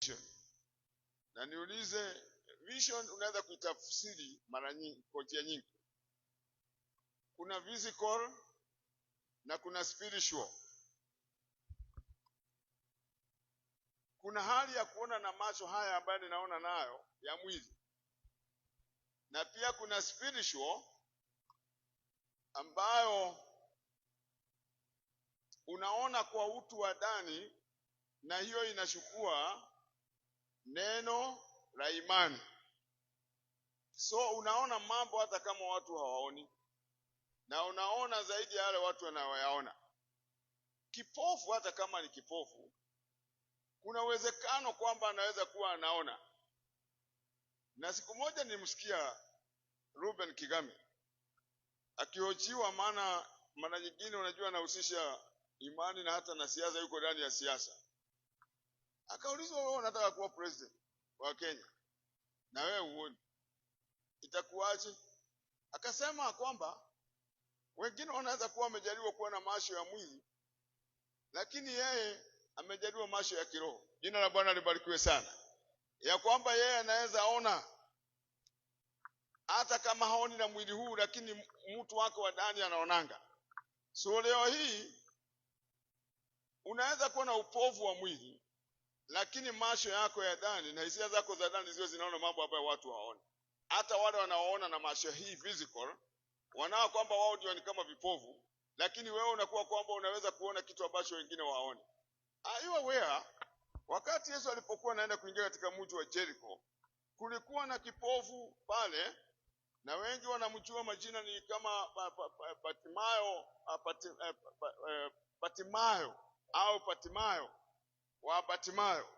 vision. Na niulize, vision unaweza kuitafsiri mara nyingi kwa njia nyingi. Kuna physical na kuna spiritual. Kuna hali ya kuona na macho haya ambayo ninaona nayo ya mwili. Na pia kuna spiritual ambayo unaona kwa utu wa ndani, na hiyo inachukua neno la imani. So unaona mambo hata kama watu hawaoni, na unaona zaidi ya wale watu wanaoyaona. Kipofu hata kama ni kipofu, kuna uwezekano kwamba anaweza kuwa anaona. Na siku moja nilimsikia Ruben Kigame akihojiwa, maana mara nyingine unajua anahusisha imani na hata na siasa, yuko ndani ya siasa. Akaulizwa, wewe unataka kuwa president wa Kenya na wewe uone, itakuwaje? Akasema kwamba wengine wanaweza kuwa wamejaliwa kuwa na macho ya mwili, lakini yeye amejaliwa macho ya kiroho. Jina la Bwana libarikiwe sana. Ya kwamba yeye anaweza ona hata kama haoni na mwili huu, lakini mtu wake wa ndani anaonanga. So leo hii unaweza kuwa na upofu wa mwili, lakini macho yako ya ndani na hisia zako za ndani zio zinaona mambo ambayo watu hawaoni. Hata wale wanaoona na macho hii physical, wanao kwamba wao ndio ni kama vipofu, lakini wewe unakuwa kwamba unaweza kuona kitu ambacho wengine waone. Are you aware? Wakati Yesu alipokuwa anaenda kuingia katika mji wa Jericho, kulikuwa na kipofu pale, na wengi wanamjua majina ni kama Patimayo wa Batimayo.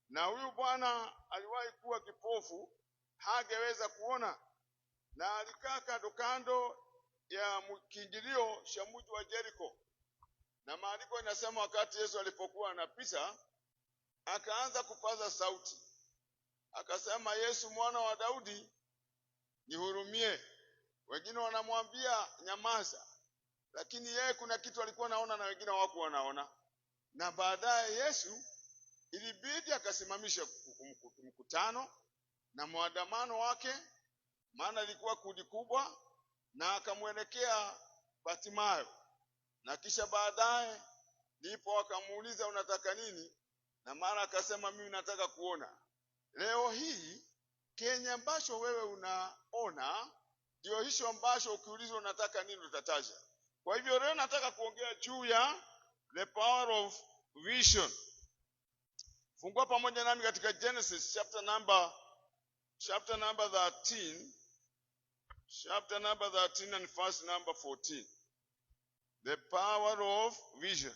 Na huyu bwana aliwahi kuwa kipofu, hangeweza kuona, na alikaa kando kando ya kiingilio cha mji wa Jericho. Na maandiko inasema wakati Yesu alipokuwa anapita, akaanza kupaza sauti, akasema, Yesu mwana wa Daudi, nihurumie. Wengine wanamwambia nyamaza, lakini yeye kuna kitu alikuwa anaona na wengine hawakuwa wanaona. Na baadaye Yesu ilibidi akasimamisha mkutano na maandamano wake, maana ilikuwa kundi kubwa, na akamwelekea Batimayo. Na kisha baadaye ndipo akamuuliza, unataka nini? Na mara akasema, mimi nataka kuona. Leo hii Kenya ambacho wewe unaona ndio hicho ambacho ukiulizwa unataka nini utataja. Kwa hivyo leo nataka kuongea juu ya the power of vision. Fungua pamoja nami katika Genesis chapter number 13. Chapter number 13 and verse number 14. The power of vision.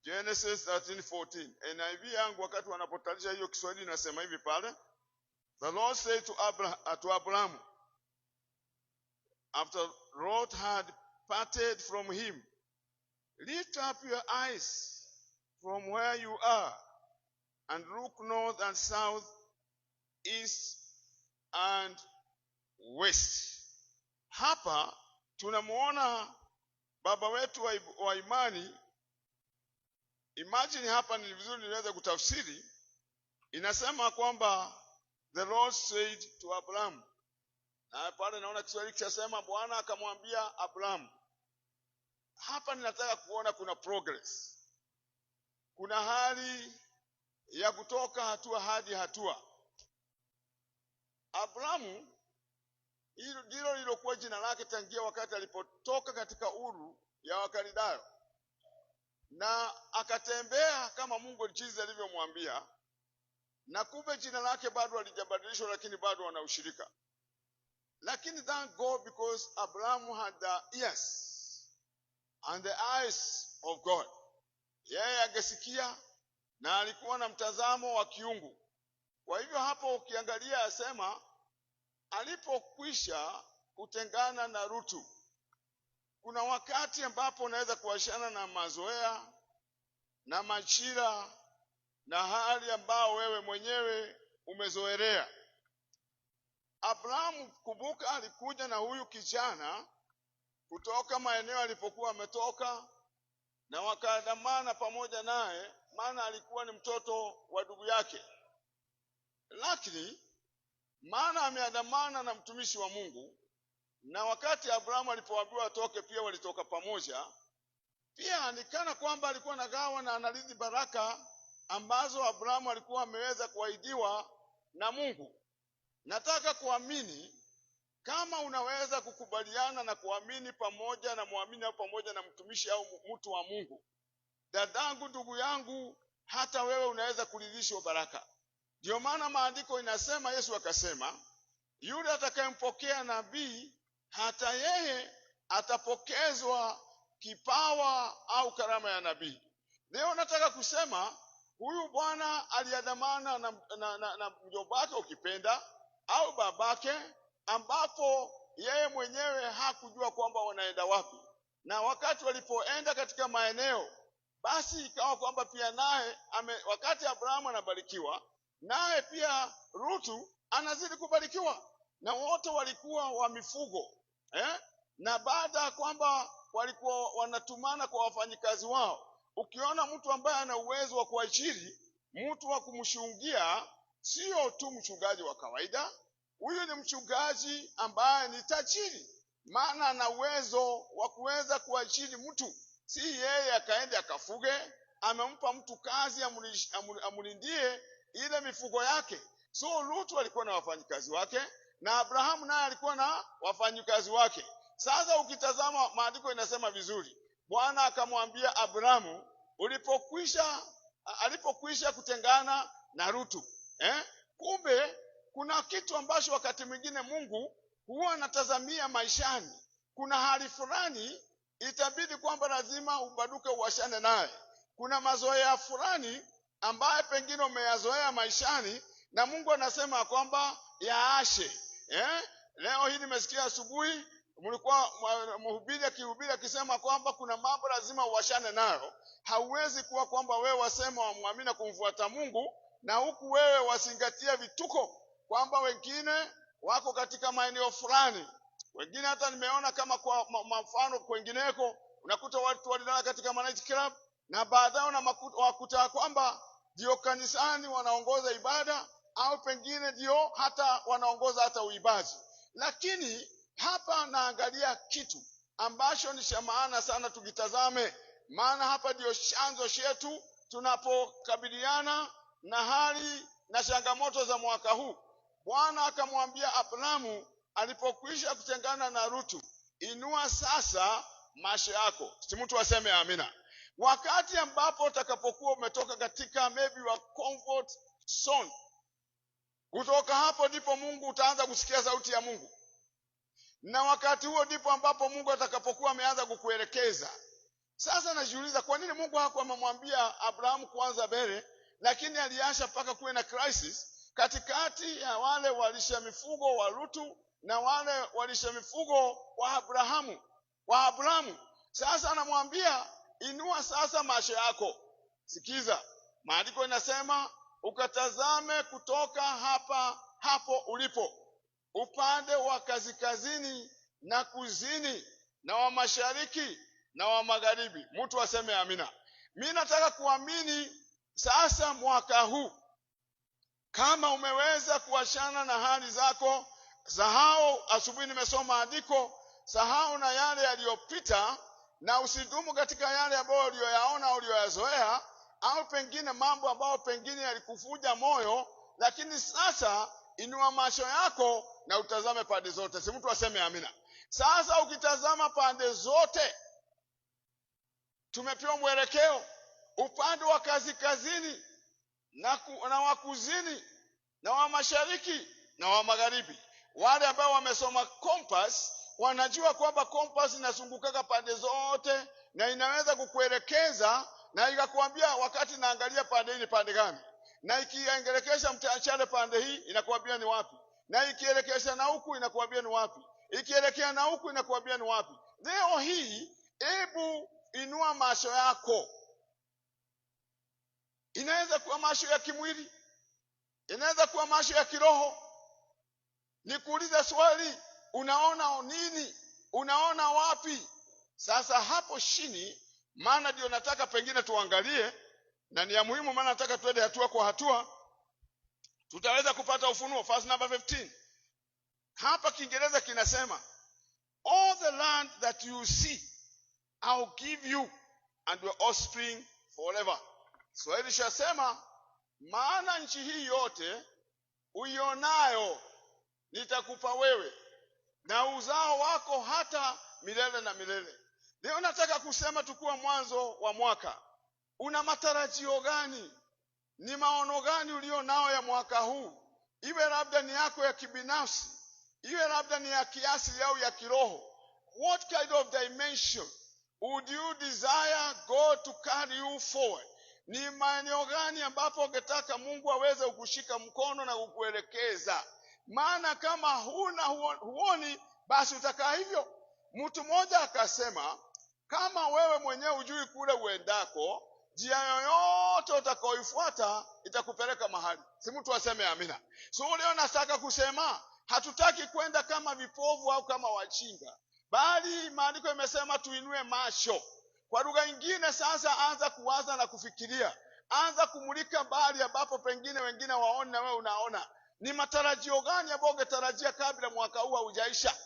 Genesis 13:14. NIV yangu wakati wanapotalisha hiyo Kiswahili inasema hivi pale. The Lord said to Abraham, after Lot had parted from him, lift up your eyes from where you are and look north and south, east and west. Hapa tunamuona baba wetu wa imani. Imagine hapa ni vizuri niweze kutafsiri. Inasema kwamba the Lord said to Abraham. Na pale naona Kiswahili kinasema Bwana akamwambia Abraham. Hapa ninataka kuona kuna progress. Kuna hali ya kutoka hatua hadi hatua. Abraham, hilo ndilo lilokuwa jina lake tangia wakati alipotoka katika Uru ya Wakaldayo, na akatembea kama Mungu jinsi alivyomwambia. Na kumbe jina lake bado halijabadilishwa, lakini bado wana ushirika. Lakini thank God, because Abraham had the ears and the eyes of God. Yeye angesikia na alikuwa na mtazamo wa kiungu. Kwa hivyo hapo ukiangalia asema alipokwisha kutengana na Rutu. Kuna wakati ambapo unaweza kuashana na mazoea na machira na hali ambao wewe mwenyewe umezoelea. Abraham, kumbuka, alikuja na huyu kijana kutoka maeneo alipokuwa ametoka, na wakaandamana pamoja naye, maana alikuwa ni mtoto wa ndugu yake. lakini maana ameandamana na mtumishi wa Mungu, na wakati Abrahamu alipoambiwa atoke pia walitoka pamoja. Pia nikana kwamba alikuwa anagawa na anarithi baraka ambazo Abrahamu alikuwa ameweza kuahidiwa na Mungu. Nataka kuamini kama unaweza kukubaliana na kuamini pamoja na muamini au pamoja na mtumishi au mtu wa Mungu, dadangu, ndugu yangu, hata wewe unaweza kuridhishwa baraka. Ndio maana maandiko inasema, Yesu akasema, yule atakayempokea nabii hata yeye atapokezwa kipawa au karama ya nabii. Leo nataka kusema huyu bwana aliandamana na mjomba wake ukipenda au babake, ambapo yeye mwenyewe hakujua kwamba wanaenda wapi. Na wakati walipoenda katika maeneo, basi ikawa kwamba pia naye wakati Abrahamu anabarikiwa, naye pia Rutu anazidi kubarikiwa, na wote walikuwa wa mifugo na baada ya kwamba walikuwa wanatumana kwa wafanyikazi wao. Ukiona mtu ambaye ana uwezo wa kuajiri mtu wa kumshungia, sio tu mchungaji wa kawaida, huyu ni mchungaji ambaye ni tajiri, maana ana uwezo wa kuweza kuajiri mtu. Si yeye akaende akafuge, amempa mtu kazi amulindie ile mifugo yake. So Lutu alikuwa na wafanyikazi wake, na Abrahamu naye alikuwa na wafanyikazi wake. Sasa ukitazama maandiko inasema vizuri, Bwana akamwambia Abrahamu alipokwisha kutengana na Lutu. Kumbe kuna kitu ambacho wakati mwingine Mungu huwa anatazamia maishani. Kuna hali fulani itabidi kwamba lazima ubaduke uwashane naye. Kuna mazoea fulani ambaye pengine umeyazoea maishani, na Mungu anasema kwamba yaashe. Leo hii nimesikia asubuhi mlikuwa mhubiri akihubiri akisema kwamba kuna mambo lazima uwashane nayo. Hauwezi kuwa kwamba wewe wasema wamwamini kumfuata Mungu na huku wewe wasingatia vituko, kwamba wengine wako katika maeneo fulani. Wengine hata nimeona kama kwa mfano kwengineko, unakuta watu walilala katika night club, na baadaye unakuta kwamba ndio kanisani wanaongoza ibada, au pengine ndio hata wanaongoza hata uibaji. Lakini hapa naangalia kitu ambacho ni cha maana sana tukitazame, maana hapa ndio chanzo chetu tunapokabiliana na hali na changamoto za mwaka huu. Bwana akamwambia Abrahamu alipokwisha kutengana na Lutu, inua sasa macho yako. Si mtu aseme amina. Wakati ambapo utakapokuwa umetoka katika maybe wa comfort zone, kutoka hapo ndipo Mungu utaanza kusikia sauti ya Mungu. Na wakati huo ndipo ambapo Mungu atakapokuwa ameanza kukuelekeza. Sasa najiuliza, kwa nini Mungu hakuwa amemwambia Abrahamu kuanza mbele, lakini aliacha mpaka kuwe na crisis katikati ya wale walisha mifugo wa Lutu na wale walisha mifugo wa Abrahamu. Sasa anamwambia inua sasa macho yako. Sikiza, maandiko inasema ukatazame kutoka hapo ulipo, upande wa kaskazini na kusini na wa mashariki na wa magharibi. Mtu aseme amina. Mimi nataka kuamini sasa mwaka huu, kama umeweza kuachana na hali zako, sahau, asubuhi nimesoma andiko, sahau na yale yaliyopita, na usidumu katika yale ambayo uliyoyaona au uliyoyazoea, au pengine mambo ambayo pengine yalikufuja moyo. Lakini sasa inua macho yako na utazame pande zote. Si mtu aseme amina. Sasa ukitazama pande zote, tumepewa mwelekeo upande wa kaskazini na wa kusini na wa mashariki na wa magharibi. Wale ambao wamesoma compass wanajua kwamba compass inazunguka pande zote na inaweza kukuelekeza, na ikakwambia wakati naangalia pande hii ni pande gani, na ikielekeza mtachale pande hii inakwambia ni wapi, na ikielekeza na huku inakwambia ni wapi, ikielekea na huku inakwambia ni wapi. Leo hii hebu inua macho yako. Inaweza kuwa macho ya kimwili, inaweza kuwa macho ya kiroho. Nikuulize swali, unaona nini? Unaona wapi? Sasa hapo chini, maana ndio nataka pengine tuangalie, na ni ya muhimu, maana nataka tuende hatua kwa hatua. utaweza kupata Ufunuo verse number 15. Hapa Kiingereza kinasema, all the land that you see I'll give you and your offspring forever. Swahili shasema, maana nchi hii yote uionayo nitakupa wewe na uzao wako hata milele na milele. Leo nataka kusema tukiwa mwanzo wa mwaka, una matarajio gani? Ni maono gani ulio nao ya mwaka huu? Iwe labda ni yako ya kibinafsi, iwe labda ni ya kiasili au ya kiroho. What kind of dimension would you desire God to carry you forward? Ni maeneo gani ambapo ungetaka Mungu aweze kukushika mkono na kukuelekeza? Maana kama huoni, basi utakaa hivyo. Mtu mmoja akasema, kama wewe mwenyewe hujui kule uendako, njia yoyote utakaoifuata itakupeleka mahali. Si mtu aseme amina. So leo nataka kusema, hatutaki kwenda kama vipofu au kama wajinga, bali maandiko yamesema tuinue macho. Kwa lugha nyingine, sasa anza kuwaza na kufikiria. Anza kumulika mbali ambapo pengine wengine waone na wewe unaona. Ni matarajio gani ambayo ungetarajia kabla mwaka huu haujaisha?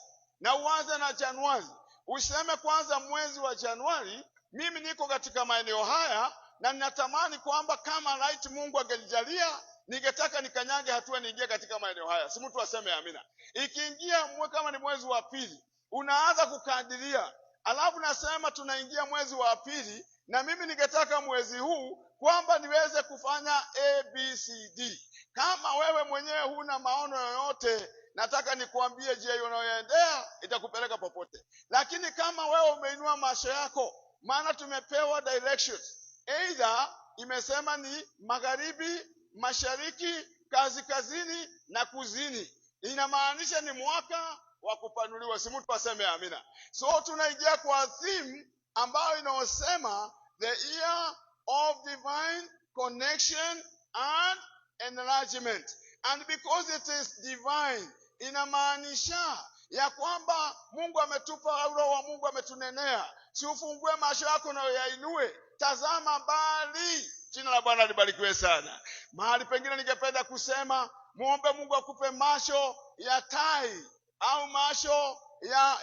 Na uanze na Januari. Useme kwanza mwezi wa Januari, mimi niko katika maeneo haya na ninatamani kwamba kama right Mungu angenijalia, ningetaka nikanyage hatua niingie katika maeneo haya. Si mtu aseme amina. Ikiingia kama ni mwezi wa pili, unaanza kukadiria. Alafu nasema tunaingia mwezi wa pili, na mimi ningetaka mwezi huu kwamba niweze kufanya ABCD. Kama wewe mwenyewe huna maono yoyote, nataka nikuambie je, unayoendea itakupeleka popote. Lakini kama wewe umeinua macho yako, maana tumepewa directions. Either imesema ni magharibi, mashariki, kaskazini na kusini. Inamaanisha ni mwaka wa kupanuliwa. Si mtu aseme amina. So tunaingia kwa theme ambayo inaosema the year of divine connection and enlargement. And because it is divine, inamaanisha ya kwamba Mungu ametupa, roho wa Mungu ametunenea. Si ufungue macho yako na uyainue, tazama mbali. Jina la Bwana libarikiwe sana. Mahali pengine ningependa kusema, muombe Mungu akupe macho ya tai au macho ya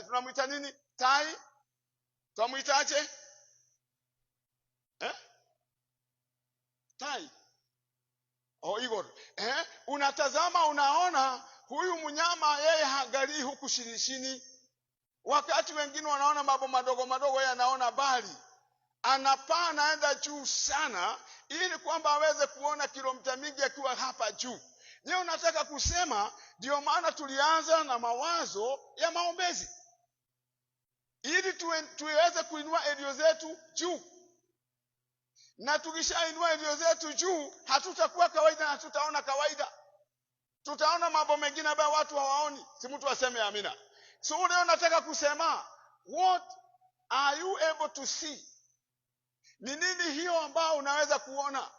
tunamuita nini? Tai? Tunamuitaje? Tai. Igor. Unatazama unaona huyu mnyama yeye haangalii huku chini. Wakati wengine wanaona mambo madogo madogo, yeye anaona bali. Anapaa naenda juu sana ili kwamba aweze kuona kilomita mingi akiwa hapa juu. Leo nataka kusema, ndio maana tulianza na mawazo ya maombezi. Ili tuweze kuinua elio zetu juu. Na tukishainua elio zetu juu, hatutakuwa kawaida na tutaona kawaida. Tutaona mambo mengine ambayo watu hawaoni. Si mtu aseme amina. So leo nataka kusema, what are you able to see? Ni nini hiyo ambao unaweza kuona?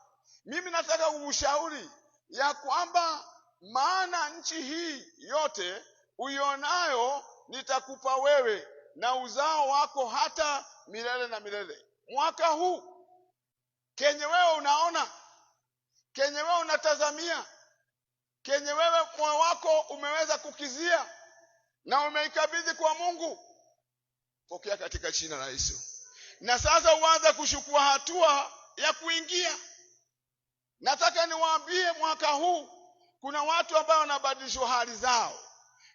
Mimi nataka kukushauri ya kwamba maana nchi hii yote uionayo nitakupa wewe na uzao wako hata milele na milele. Mwaka huu kenye wewe unaona, kenye wewe unatazamia, kenye wewe moyo wako umeweza kukizia na umeikabidhi kwa Mungu, pokea katika jina la Yesu. Na sasa uanze kuchukua hatua ya kuingia. Nataka niwaambie, mwaka huu kuna watu ambao wanabadilishwa hali zao,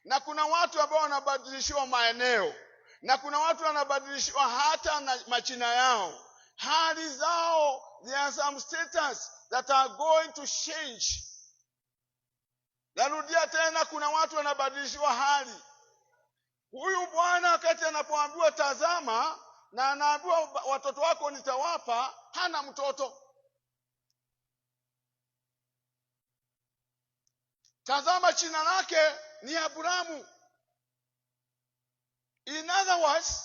na kuna watu ambao wanabadilishwa maeneo, na kuna watu wanabadilishwa hata na majina yao. Hali zao, there are some status that are going to change. Narudia tena, kuna watu wanabadilishwa hali. Huyu bwana wakati anapoambiwa tazama, na anaambiwa watoto wako nitawapa, hana mtoto. Tazama jina lake ni Abrahamu. In other words,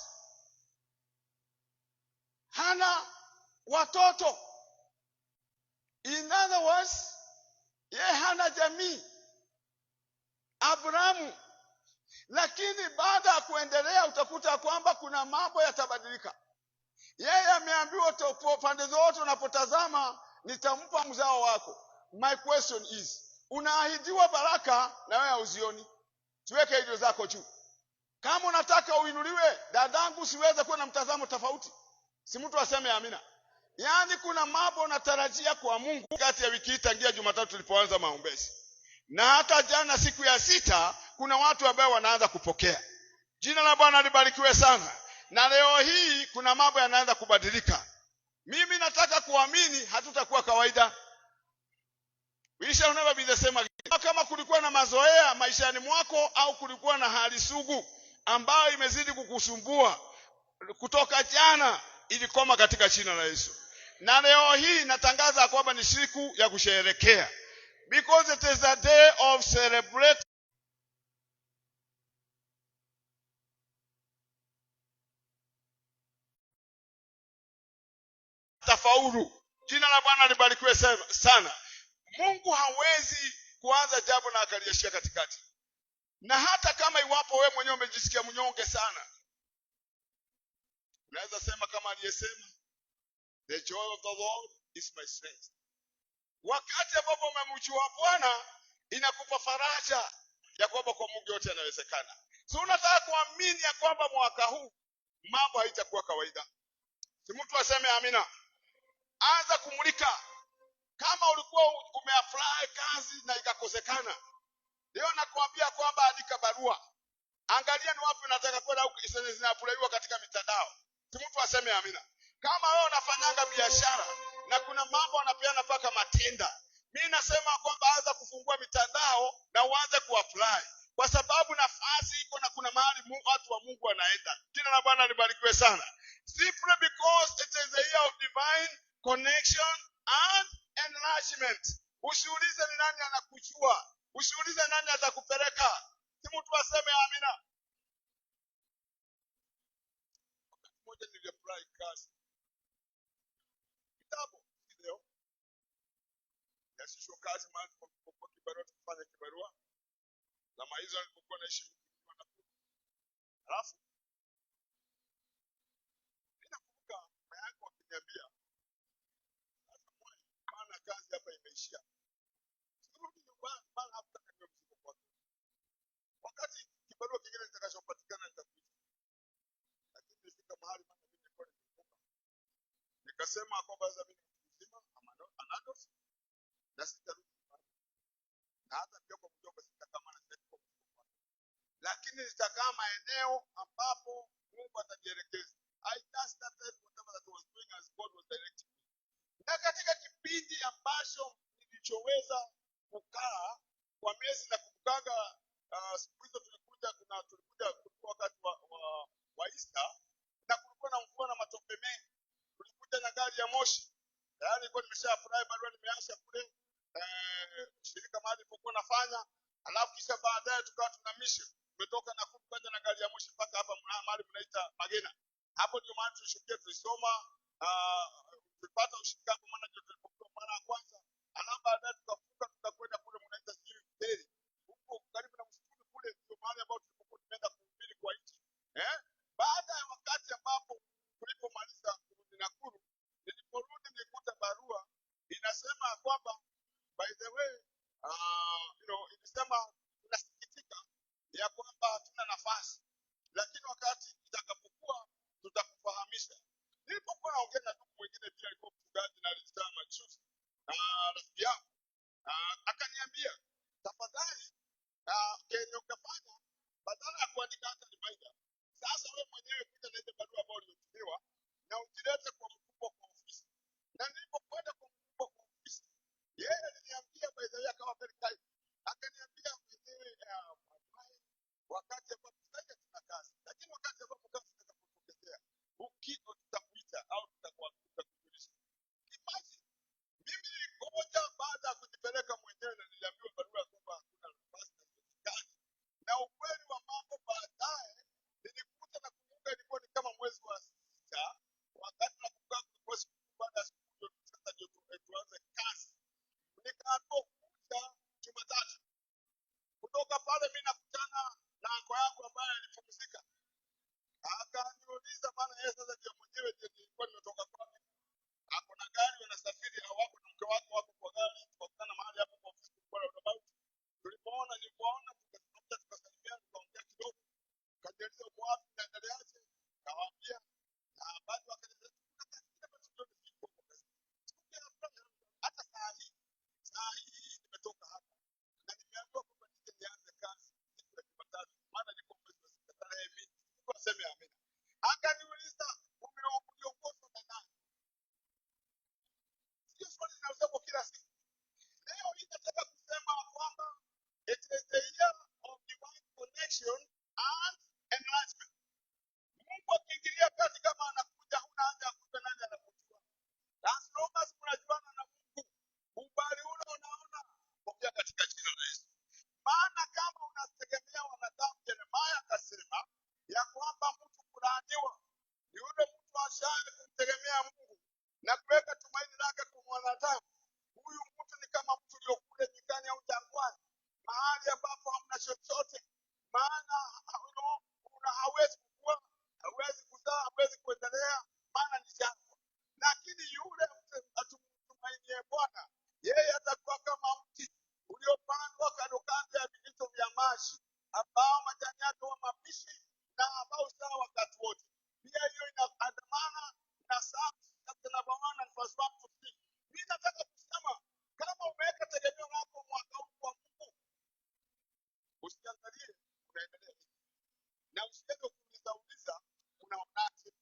hana watoto. In other words, yeye hana jamii. Abrahamu. Lakini baada ya kuendelea utakuta kwamba kuna mambo yatabadilika. Yeye ameambiwa pande zote unapotazama nitampa mzao wako. My question is, unaahidiwa baraka na wewe hauzioni. Tuweke hizo zako juu. Kama unataka uinuliwe, dadangu, siweze kuwa na mtazamo tofauti. Si mtu aseme amina. Yaani kuna mambo unatarajia kwa Mungu kati ya wiki hii tangia Jumatatu tulipoanza maombezi. Na hata jana siku ya 6 kuna watu ambao wanaanza kupokea. Jina la Bwana libarikiwe sana. Na leo hii kuna mambo yanaanza kubadilika. Mimi nataka kuamini hatutakuwa kawaida. We shall never be the same again. Kama kulikuwa na mazoea maishani mwako au kulikuwa na hali sugu ambayo imezidi kukusumbua kutoka jana, ilikoma katika jina la Yesu. Na leo hii natangaza kwamba ni siku ya kusherehekea. Because it is a day of celebrate. Tafaulu. Jina la Bwana libarikiwe sana. Mungu hawezi kuanza jambo na akaliashia katikati. Na hata kama iwapo wewe mwenyewe umejisikia mnyonge sana, unaweza sema kama aliyesema, the joy of the Lord is my strength. Wakati ambapo umemjua Bwana, inakupa faraja ya kwamba kwa Mungu yote yanawezekana. So unataka kuamini ya kwamba mwaka huu mambo haitakuwa kawaida. Si mtu aseme amina. Anza kumulika. Kama ulikuwa umeapply kazi na ikakosekana, leo nakwambia kwamba andika barua. Angalia ni wapi unataka kwenda huko zinaapplywa katika mitandao. Si mtu aseme amina. Kama wewe unafanyanga biashara na kuna mambo wanapeana paka matenda, mimi nasema kwamba anza kufungua mitandao na uanze kuapply. Kwa sababu nafasi iko na kuna mahali watu wa Mungu wanaenda. Jina la Bwana libarikiwe sana. Simply because it is a year of divine connection and enlargement. Usiulize ni nani anakujua. Usiulize nani atakupeleka. Si mtu aseme amina. Mmoja niliapply kazi. Kitabu leo. Yasisho kazi mahali kwa kibarua tufanye kibarua. Na maizo alipokuwa naishi kwa Nakuru. Alafu ninakumbuka mayako akiniambia, maana kazi hapa imeishia. Sirudi nyumbani maana hapa ndio mzigo kwako. Wakati kibarua kingine kitakachopatikana nitakuja. Lakini nilifika mahali maana mimi nilikuwa nimekumbuka. Nikasema kwamba sasa mimi mzima anado na sitarudi nyumbani. Na hata pia kwa mjomba sitakaa maana sitakuwa mzima. Lakini nitakaa maeneo ambapo Mungu atajielekeza. I just started whatever that was doing as God was directing me. Na katika kipindi ambacho nilichoweza kukaa kwa miezi na kukaga siku hizo tulikuja kulikuwa wakati wa Easter na kulikuwa na mvua na matope mengi. Tulikuja na gari ya moshi. Yaani nilikuwa nimeshafurahi barua nimeacha kule shirika mahali nilipokuwa nafanya. Alafu kisha baadaye tukawa tuna mission. Tumetoka na kuja na gari ya moshi mpaka hapa mahali mnaita Magena. Hapo ndio maana tulishukia tulisoma tulipata ushirika kwa maana tulipokuwa mara ya kwanza. Alafu baadaye tukavuka tukakwenda kule mnaita Siri. Huko karibu na msituni kule ndio mahali ambapo tulipokuwa tumeenda kuhubiri kwa nchi. Baada ya wakati ambapo tulipomaliza kurudi Nakuru, niliporudi nilikuta barua inasema kwamba by the way ilisema tunasikitika ya kwamba hatuna nafasi. Lakini wakati itakapokuwa tutakufahamisha. Nilipokuwa naongea na ndugu mwingine pia alikuwa mchungaji na alisema majuzi. Rafiki yangu akaniambia tafadhali kenye ukafanya badala ya kuandika hata reminder. Sasa wewe mwenyewe kuja na ile barua ambayo uliotumiwa na ujilete kwa mkubwa kwa ofisi. Na nilipokwenda kwa mkubwa kwa ofisi, yeye aliniambia by the way kama very kind. Akaniambia mwenyewe wakati ambapo sasa tuna kazi. Lakini wakati ambapo kazi itakapotokezea, ukito tutakuita au tutakujulisha. Imagine mimi nilikoja baada ya kujipeleka mwenyewe na niliambiwa barua kwamba hakuna nafasi na kazi. Na ukweli wa mambo baadaye nilikuta na kumbuka ilikuwa ni kama mwezi wa 6 wakati na kukaa kwa siku baada ya siku sasa ndio tuanze kazi. Nikaanza kuja Jumatatu. Kutoka pale mimi nakutana na anko yangu ambaye alipumzika. Akaniuliza maana yeye sasa ndio mwenyewe nilikuwa nimetoka kwake. Hapo na gari wanasafiri hawako na mke wako wako kwa gari tukakutana chochote, maana hawezi kukua, hawezi kuzaa, hawezi kuendelea, maana ni jangwa. Lakini yule atumtumainie Bwana, yeye atakuwa kama mti uliopandwa kando kando ya vijito vya maji, ambao majani yake huwa mabichi na ambao huzaa wakati wote. Pia hiyo inaandamana na Psalms chapter number 1 and verse 1 to 3. Mimi nataka kusema kama umeweka tegemeo lako mwaka huu kwa Mungu, usiangalie unaendelea na usiweze kuuliza unaonaje,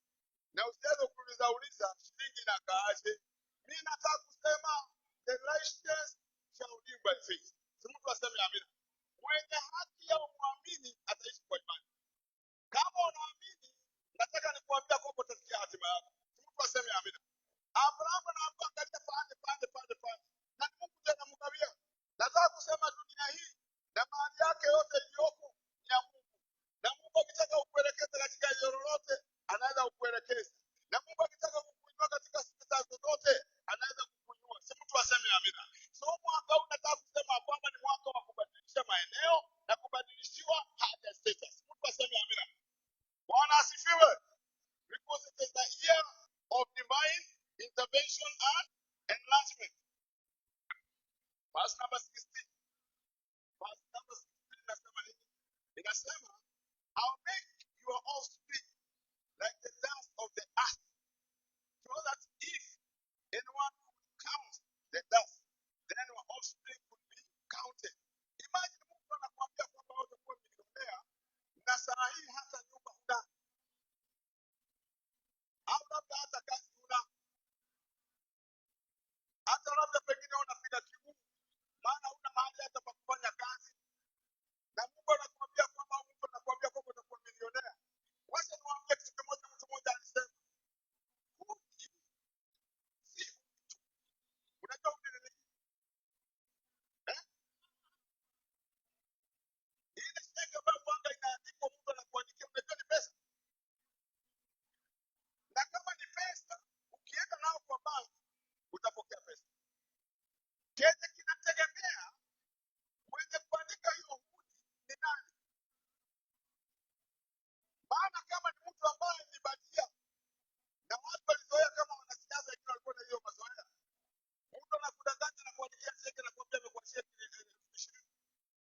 na usiweze kuuliza shilingi na kaaje. Mimi nataka kusema the righteous shall live by faith. Si mtu aseme amina. Mwenye haki ya muamini ataishi kwa imani. Kama unaamini, nataka nikuambia kwamba utasikia hatima yako. Si mtu aseme amina. Abrahamu anaangalia pande. Na Mungu tena mkabia. Nataka kusema dunia hii na mali yake yote iliyoko ni ya Mungu. Na Mungu akitaka ukuelekeze katika hilo lolote, anaweza kukuelekeza. Na Mungu akitaka kukuinua katika sifa zote, anaweza kukuinua. Si mtu aseme amina. So mwaka huu nataka kusema kwamba ni mwaka wa kubadilisha maeneo na kubadilishiwa hali ya status. Mtu aseme amina. Bwana asifiwe. Because it is the year of divine intervention and enlargement. Verse number 16. Verse number 16 inasema nini? Inasema, I'll make your offspring like the dust of the earth, so that if anyone could count the dust, then your offspring could be counted. Imagine Mungu anakuambia kwamba wewe utakuwa milionea na saa hii hata nyumba huna, au labda hata kazi huna, hata labda pengine unapiga kigumu, maana huna mahali hata pa kufanya kazi, na Mungu anakuambia kwamba utakuwa milionea. Wacha niwaambie kitu kimoja. Mtu mmoja alisema, unajua unene eh, ile shaka ambayo kwamba inaandikwa mtu anakuandikia, unajua ni pesa. Na kama ni pesa, ukienda nao kwa banki utapokea pesa. Kile kinategemea mwenye kuandika hiyo hudi ni nani. Maana kama ni mtu ambaye ni badia, na watu walizoea kama wanasiasa wengine walikuwa na hiyo mazoea, mtu anakudanganya na kuandikia cheki na kuambia amekuachia shilingi.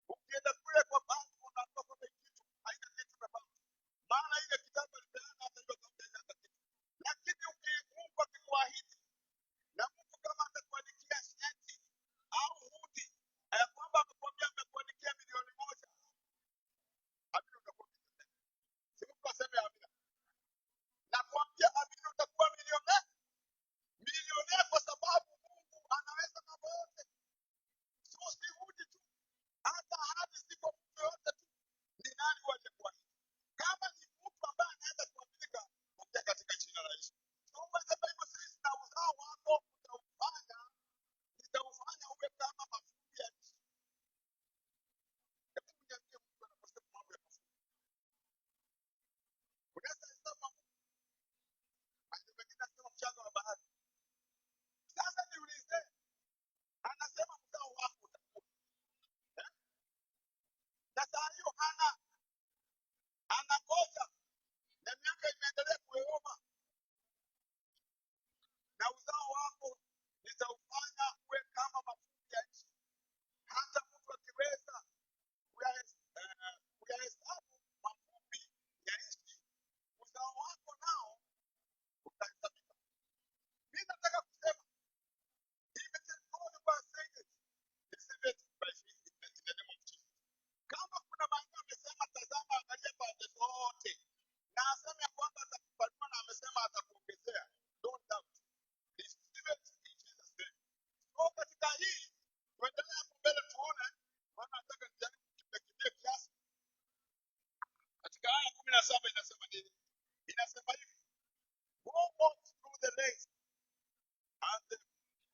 Ukienda kule kwa banki unaambiwa kwamba kitu haina kitu na banki, maana ile kitabu alipeana hata hiyo kampeni hata kitu. Lakini Mungu akikuahidi, na Mungu kama atakuandikia cheki au hudi ya kwamba amekwambia amekuandikia milioni 1, amini utakuwa milionea. Si Mungu aseme amina. Na kuambia amini utakuwa milionea. Milionea kwa sababu Mungu anaweza mambo yote. Sio si hudi tu, hata ahadi ziko mtu yote tu. Ni nani waje kuahidi? Kama ni mtu ambaye anaweza kuaminika, pokea katika jina la Yesu. Mungu anasema hivyo, sisi na uzao wako nitaufanya uwe kama mafupi ya nchi. Hebu niambie, Mungu anaposema mambo ya mafupi, unaweza sema Mungu anasema mchanga wa bahari. Sasa niulize, anasema mzao wako utakuwa eh? Na saa hiyo anangoja na miaka imeendelea kuyoyoma, na uzao wako nitaufanya uwe kama mafupi ya nchi. Hata mtu akiweza kuyahesabu mafupi ya nchi, uzao wako nao utahesabika. Mimi nataka kusema, if it is God who has said it, receive it by faith in the name of Jesus. Kama kuna mahali amesema tazama, angalia pande zote, na aseme kwamba atakupanua na amesema atakuongezea, don't doubt. Receive it in Jesus' name. So katika hii tuendelee hapo mbele tuone, maana nataka nijaribu kukimbia kiasi. Katika aya 17 inasema nini? Inasema hivi, go on through the lanes and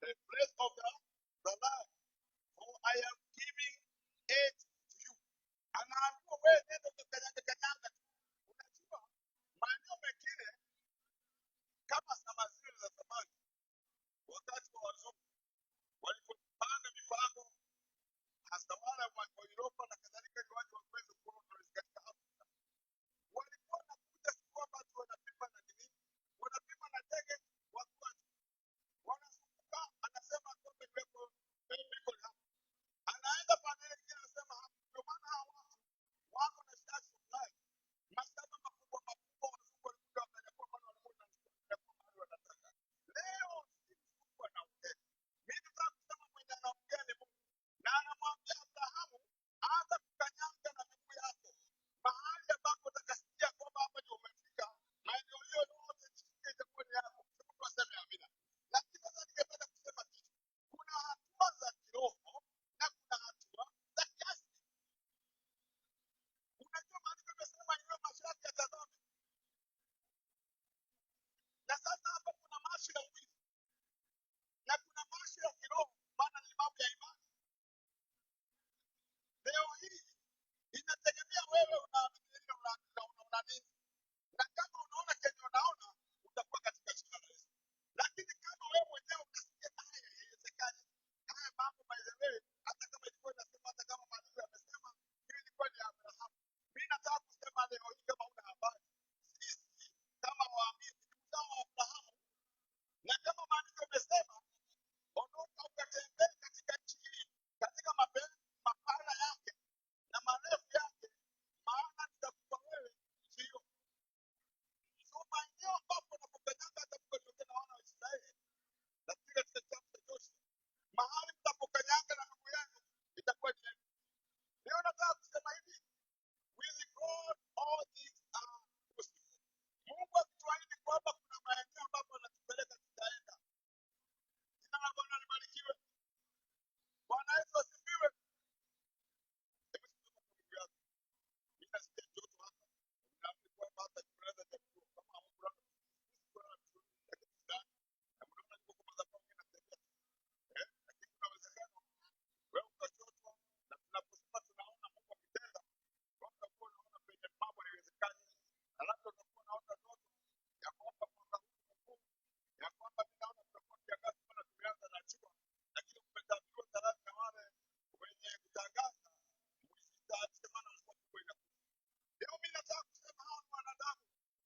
the place of the land, for I am giving it to you. Anaambiwa wewe nenda ukakanyanga. Unajua maeneo mengine kama zama zile za zamani, wakati wa wazungu walipopanga mipango, hasa wale wa Europa na kadhalika, ni watu wa anamwambia Abrahamu, anza kukanyanga na miguu yako mahali ambapo utakasikia kwamba hapa ndio umefika, maeneo hiyo yote jisikie itakuwa ni yako. Mtu aseme amina. Lakini sasa ningependa kusema kitu, kuna hatua za kiroho na kuna hatua za kiasi. Unajua maandiko yamesema inua macho yako yatazame, na sasa hapa kuna macho ya mwili na kuna macho ya kiroho, maana ni mambo ya imani. Leo hii inategemea wewe unaamini nini, una nini, na kama unaona kenye unaona utakuwa katika shida la Yesu. Lakini kama wewe mwenyewe unasikia haya haiwezekani, haya mambo maelewe, hata kama ilikuwa inasema, hata kama maandiko yamesema hili ilikuwa ni Abrahamu. Mimi nataka kusema leo hii, kama una habari, sisi kama waamini ni uzao wa Abrahamu, na kama maandiko yamesema ondoka ukatembee katika nchi hii, katika mapana yake na marefu yake, maana nitakupa wewe nchi hiyo. So maeneo ambapo unapokanyaga hata mkotokea na wana wa Israeli, lakini katika kitabu cha Joshua, mahali mtapokanyaga na ndugu yenu itakuwa ni yenu. Leo nataka kusema hivi, with God all things are possible. Mungu akituahidi kwamba kuna maeneo ambapo anatupeleka tutaenda. Jina la Bwana libarikiwe. Bwana Yesu asifiwe. Inasikia joto hapa. Unaamini kwamba hata tunaweza kujua kama Mungu anatubariki na mnaona niko kwa madhabahu yanatembea. Lakini kunawezekana wewe ukachotwa, na tunaposema tunaona Mungu akitenda, utakuwa unaona penye mambo haiwezekani. Na labda utakuwa unaona ndoto ya kwamba mwaka huu Mungu, ya kwamba ninaona tutakuwa kiangazi sana, tumeanza na jua, lakini umetabiriwa taraji na wale wenye kutangaza msitaache, maana mvua kubwa inakuja. Leo mimi nataka kusema hawa ni wanadamu,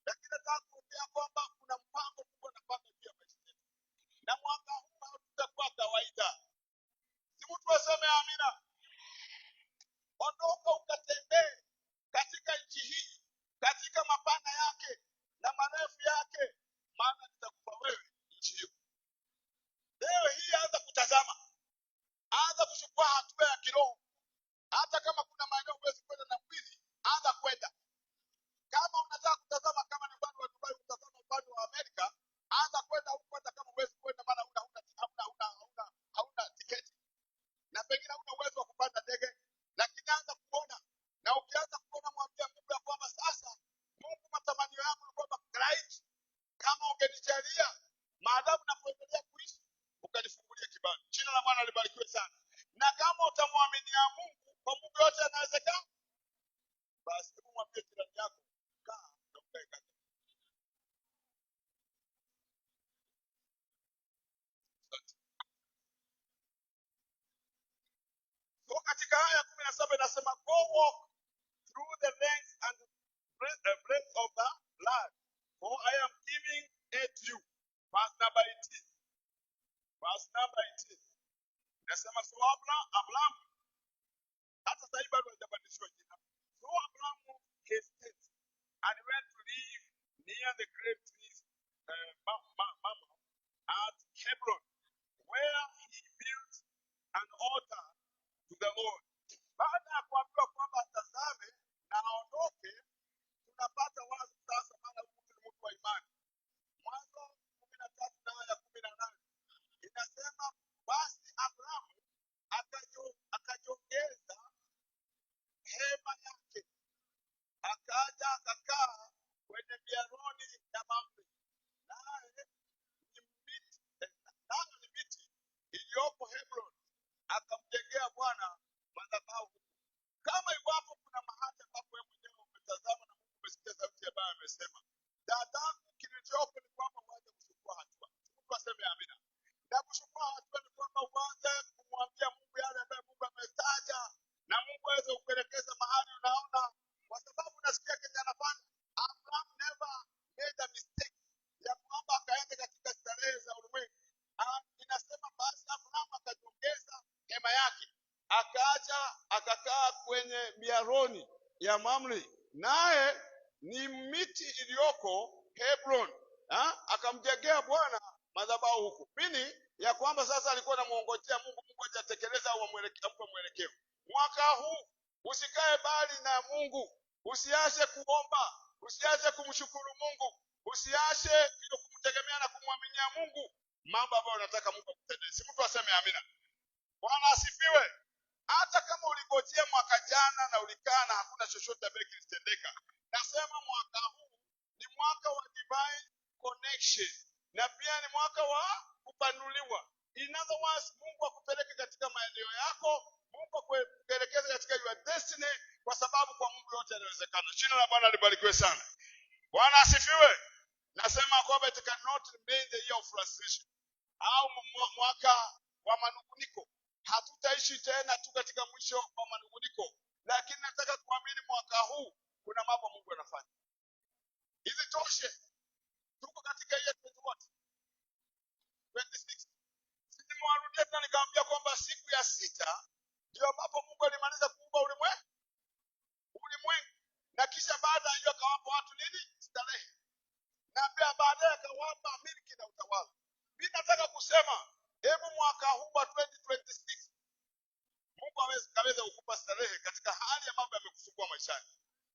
lakini nataka kuambia kwamba kuna mpango Mungu anapanga juu ya maisha yetu, na mwaka huu hautakuwa kawaida. Si mtu aseme amina. Ondoka ukatembee katika nchi hii, katika mapana yake na marefu yake, maana nitakupa wewe nchi hiyo. Leo hii anza kutazama, anza kuchukua hatua ya kiroho. Hata kama kuna maeneo huwezi kwenda na mwili, anza kwenda. Kama unataka kutazama kama ni upande wa Dubai, utazama upande wa Amerika, anza kwenda huko, hata kama huwezi kwenda, maana hauna tiketi na pengine huna uwezo wa kupanda ndege, lakini anza kuona. Na ukianza kuona, mwambie Mungu ya kwamba sasa, Mungu, matamanio yangu ni kwamba Christ, kama ungenijalia maadamu napoendelea kuishi, ukanifungulia kibali. Jina la Bwana libarikiwe sana. Na kama utamwaminia Mungu, kwa Mungu yote yanawezekana, basi mwambie jirani yako, kaa na ukae kati. So katika aya 17 inasema, go walk through the length and breadth of the land, for I am giving it you. Verse number 18. Verse number 18. Inasema, so Abraham, hata sasa hivi bado hajabadilishwa jina. So Abraham his tent and went to live near the great trees, Mamre, at Hebron, where he built an altar to the Lord. Baada ya kuambiwa kwamba tazame na aondoke, tunapata wazi sasa, maana huyu ni mtu wa imani. Mwanzo 13 na aya 18 inasema, basi Abrahamu akajongeza hema yake, akaja akakaa kwenye miaroni ya Mamre, nayo ni miti iliyopo Hebron, akamjengea Bwana madhabahu. Kama iwapo kuna mahali ambapo wewe mwenyewe umetazama na Mungu umesikia sauti ambayo amesema, dadangu, kilichopo ni kwamba uanze kuchukua hatua. Mungu aseme amina. Na kuchukua hatua ni kwamba uanze kumwambia Mungu yale ambayo Mungu ametaja, na Mungu aweze kukuelekeza mahali unaona, kwa sababu nasikia kenye anafanya. Abraham never made a mistake ya kwamba akaenda katika starehe za ulimwengu. Inasema basi Abraham akajongeza hema yake, akaja akakaa kwenye miaroni ya Mamre, naye ni miti iliyoko Hebron, akamjengea Bwana madhabahu huko. Mimi ya kwamba sasa alikuwa anamuongojea Mungu atatekeleza au ampe mwelekeo. Mwaka huu usikae bali na Mungu, usiache kuomba, usiache kumshukuru Mungu, usiache kumtegemea na kumwaminia Mungu mambo ambayo unataka Mungu akutendee. Si mtu aseme amina. Bwana asifiwe. Hata kama uligojea mwaka jana na ulikaa na hakuna chochote ambacho kilitendeka, nasema mwaka huu ni mwaka wa divine connection na pia ni mwaka wa kupanuliwa. In other words, Mungu akupeleke katika maeneo yako, Mungu akuelekeze katika your destiny, kwa sababu kwa Mungu yote yanawezekana. Jina la Bwana libarikiwe sana. Bwana asifiwe. Nasema kwamba it cannot remain the year of frustration au mwaka wa manunguniko. Hatutaishi tena tu katika mwisho wa manunguniko, lakini nataka kuamini mwaka huu kuna mambo Mungu anafanya. Hizi toshe. Tuko katika year 26. Nimwarudia tena nikamwambia kwamba siku ya 6 ndio ambapo Mungu alimaliza kuumba ulimwengu. Na kisha baada ya hiyo akawapa watu nini? Starehe. Na pia baadaye akawapa milki na utawala. Mimi nataka kusema hebu mwaka huu wa 2026 Mungu aweze kukupa starehe katika hali ya mambo yamekusumbua maishani.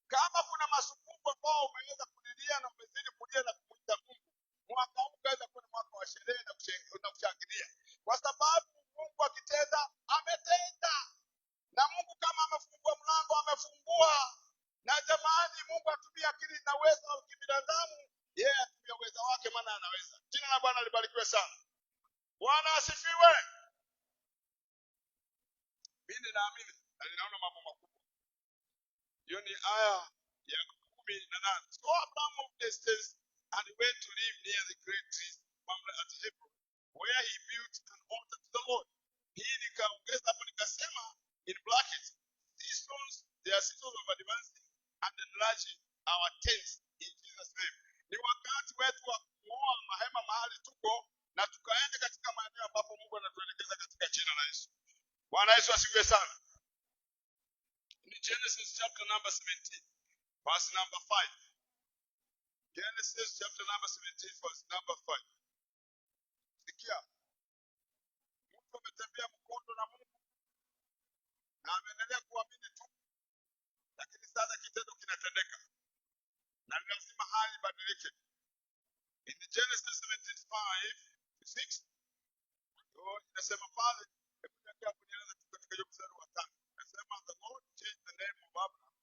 Kama kuna masumbuko ambao umeweza kulilia na umezidi kulia na kumwita Mungu, mwaka huu kaweza kuwa ni mwaka wa sherehe na kushangilia. Kwa sababu Mungu akitenda, ametenda. Na Mungu kama amefungua mlango, amefungua. Na jamani, Mungu atumia akili na uwezo wa kibinadamu, yeye atumia uwezo wake maana anaweza. Jina la Bwana libarikiwe sana. Bwana asifiwe. Mimi naamini na ninaona mambo makubwa. Hiyo ni aya ya 18. So Abraham moved distance and went to live near the great trees at Hebron, where he built an altar to the Lord. Hii nikaongeza hapo nikasema in brackets, these stones, they are seasons of advancing and enlarging our tents in Jesus' name. Ni wakati wetu wa kuoa mahema mahali tuko na tukaenda katika maeneo ambapo Mungu anatuelekeza katika jina la Yesu. Bwana Yesu asifiwe sana. In Genesis chapter number 17, verse number 5. Genesis chapter number 17, verse number 5. Sikia. Mungu ametembea mkondo na Mungu na ameendelea kuamini tu, lakini sasa kitendo kinatendeka na lazima hali ibadilike. In Genesis 17:5-6, inasema pale, hebu niangalia kunianza katika hiyo mstari wa 5. Inasema the Lord changed the name of Abraham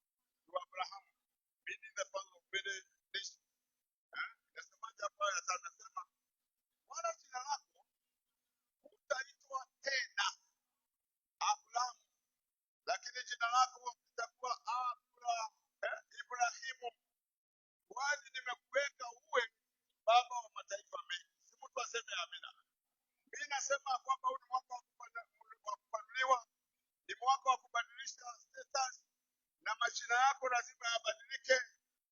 to Abraham, meaning the father of many nations. Inasema jambo ya sana, inasema wala jina lako hutaitwa tena Abraham, lakini jina lako litakuwa Ibrahimu, kwani nimekuweka uwe baba wa mataifa mengi. Si mtu aseme amina. Mimi nasema kwamba huu ni mwaka wa kupanuliwa, ni mwaka wa kubadilisha status, na majina yako lazima yabadilike.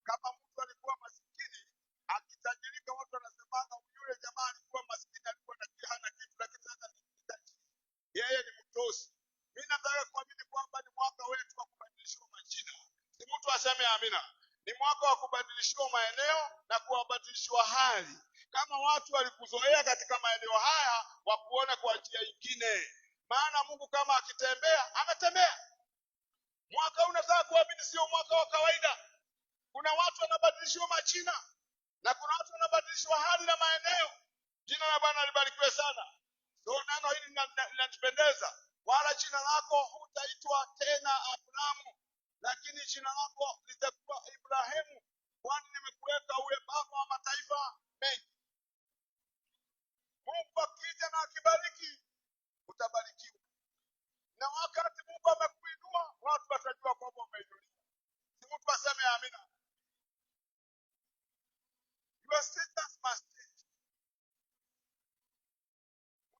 Kama mtu alikuwa maskini, akitajirika watu wanasemaga yule jamaa alikuwa maskini, alikuwa hana kitu, lakini sasa yeye ni mtosi. Mimi nataka kuamini kwamba ni mwaka wetu wa kubadilishiwa majina. Si mtu aseme amina. Ni mwaka wa kubadilishiwa maeneo na kuwabadilishiwa hali. Kama watu walikuzoea katika maeneo haya, wakuone kwa njia nyingine. Maana Mungu kama akitembea, ametembea. Mwaka unataka kuamini sio mwaka wa kawaida. Kuna watu wanabadilishiwa majina na kuna watu wanabadilishiwa hali na maeneo. Jina la Bwana libarikiwe sana. So neno hili linatupendeza. Wala jina lako hutaitwa tena Abrahamu, lakini jina lako litakuwa Ibrahimu, kwani nimekuweka uwe baba wa mataifa mengi. Mungu akija na akibariki, utabarikiwa. Na wakati Mungu amekuinua, watu watajua kwamba umeinuliwa. Si mtu aseme amina. Your status must change.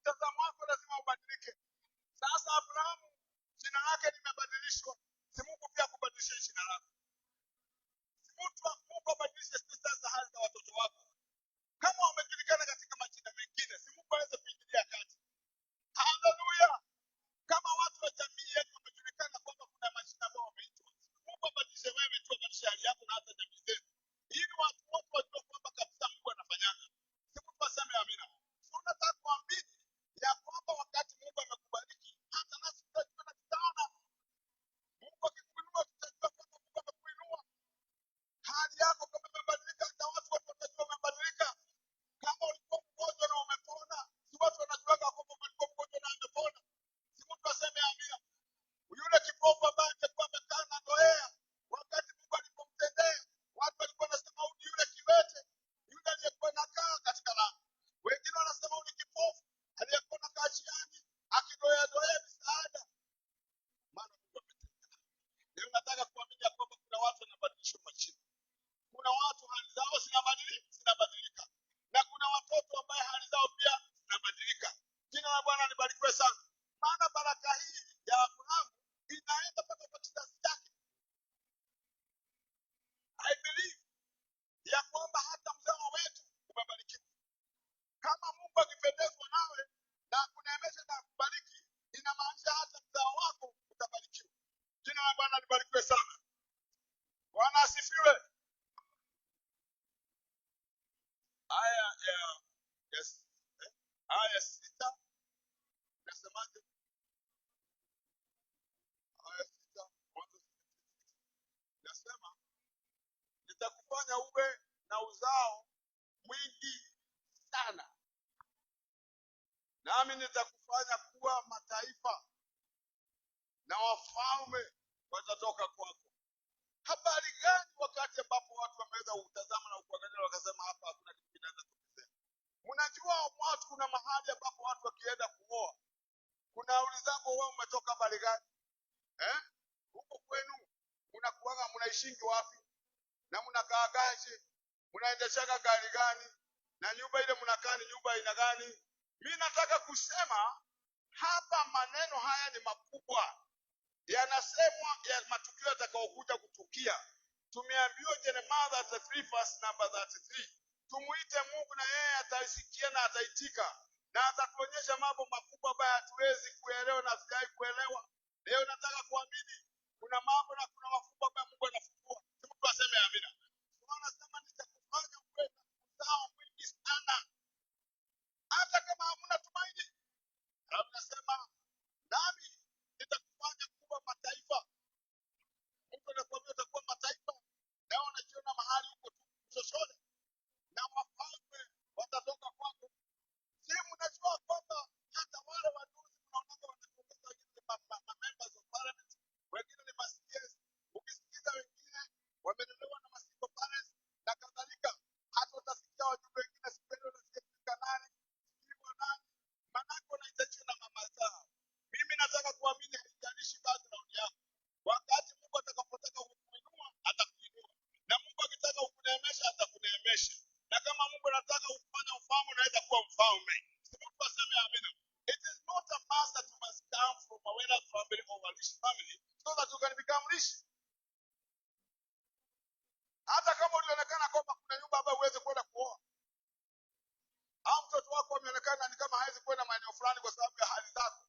Mtazamo wako lazima ubadilike. Sasa Abrahamu jina lake limebadilishwa. Si Mungu pia kubadilisha jina lako. Si Mungu abadilishe status za hali za watoto wako. Kama wamejulikana katika majina mengine, si Mungu aweze kuingilia kati. Haleluya. Kama watu wa jamii yetu wamejulikana kwamba kuna majina ambayo wameitwa, Mungu abadilishe wewe tu, abadilishe hali yako na hata jamii zetu. Ili watu wote wajue kwamba kabisa Mungu anafanyaga. Si Mungu aseme amina. Unataka kuamini Bwana libarikiwe sana. Bwana asifiwe. Yes. Aya 6 nasemaje? Aya 6 mwanzo nasema nitakufanya uwe na uzao mwingi sana, nami nitakufanya kuwa mataifa na wafalme watatoka kwako. Habari gani wakati ambapo watu wameweza kutazama na kuangalia wakasema hapa hakuna kitu kinaweza kutokea? Mnajua watu, kuna mahali ambapo watu wakienda kuoa, kuna ulizako wewe umetoka habari gani? Huko kwenu mnakuaga mnaishingi wapi? Na mnakaagaje? Mnaendeshaga gari gani? Na nyumba ile mnakaa ni nyumba aina gani? Mimi nataka kusema hapa maneno haya ni makubwa. Yanasemwa ya matukio yatakayokuja kutukia. Tumeambiwa Jeremiah 33 verse number 33. Tumuite Mungu na yeye ataisikia na ataitika. Na atatuonyesha mambo makubwa ambayo hatuwezi kuelewa na hatujawahi kuelewa. Leo nataka kuamini kuna mambo na kuna makubwa ambayo Mungu anafungua. Mtu aseme amina. Anasema nitakufanya uwe na uzao mwingi sana, hata kama hamuna tumaini. Anasema nami nitakufanya kuwa mataifa. Mungu anakuambia utakuwa mataifa, na unajiona mahali huko chochote, na wafalme watatoka kwako. Je, mnajua kwamba hata wale waduzi mnaonaga wanatokeza wengine members of parliament, wengine ni CS, ukisikiza wengine wamenelewa na masingo parents na kadhalika, hata utasikia wajumbe wengine sipendo na sijafika nani sikiwa nani, manake wanahitaji na mama zao. Mimi nataka kuamini haijalishi background yako. Wakati Mungu atakapotaka kukuinua atakuinua, na Mungu akitaka kukuneemesha atakuneemesha, na kama Mungu anataka kufanya ufalme unaweza kuwa mfalme. Mtu aseme amina. It is not a must that you must come from a wealthy family or a rich family so that you can become rich. Hata kama ulionekana kwamba kuna nyumba ambayo uweze kwenda kuoa, au mtoto wako ameonekana ni kama hawezi kwenda maeneo fulani kwa sababu ya hali zako,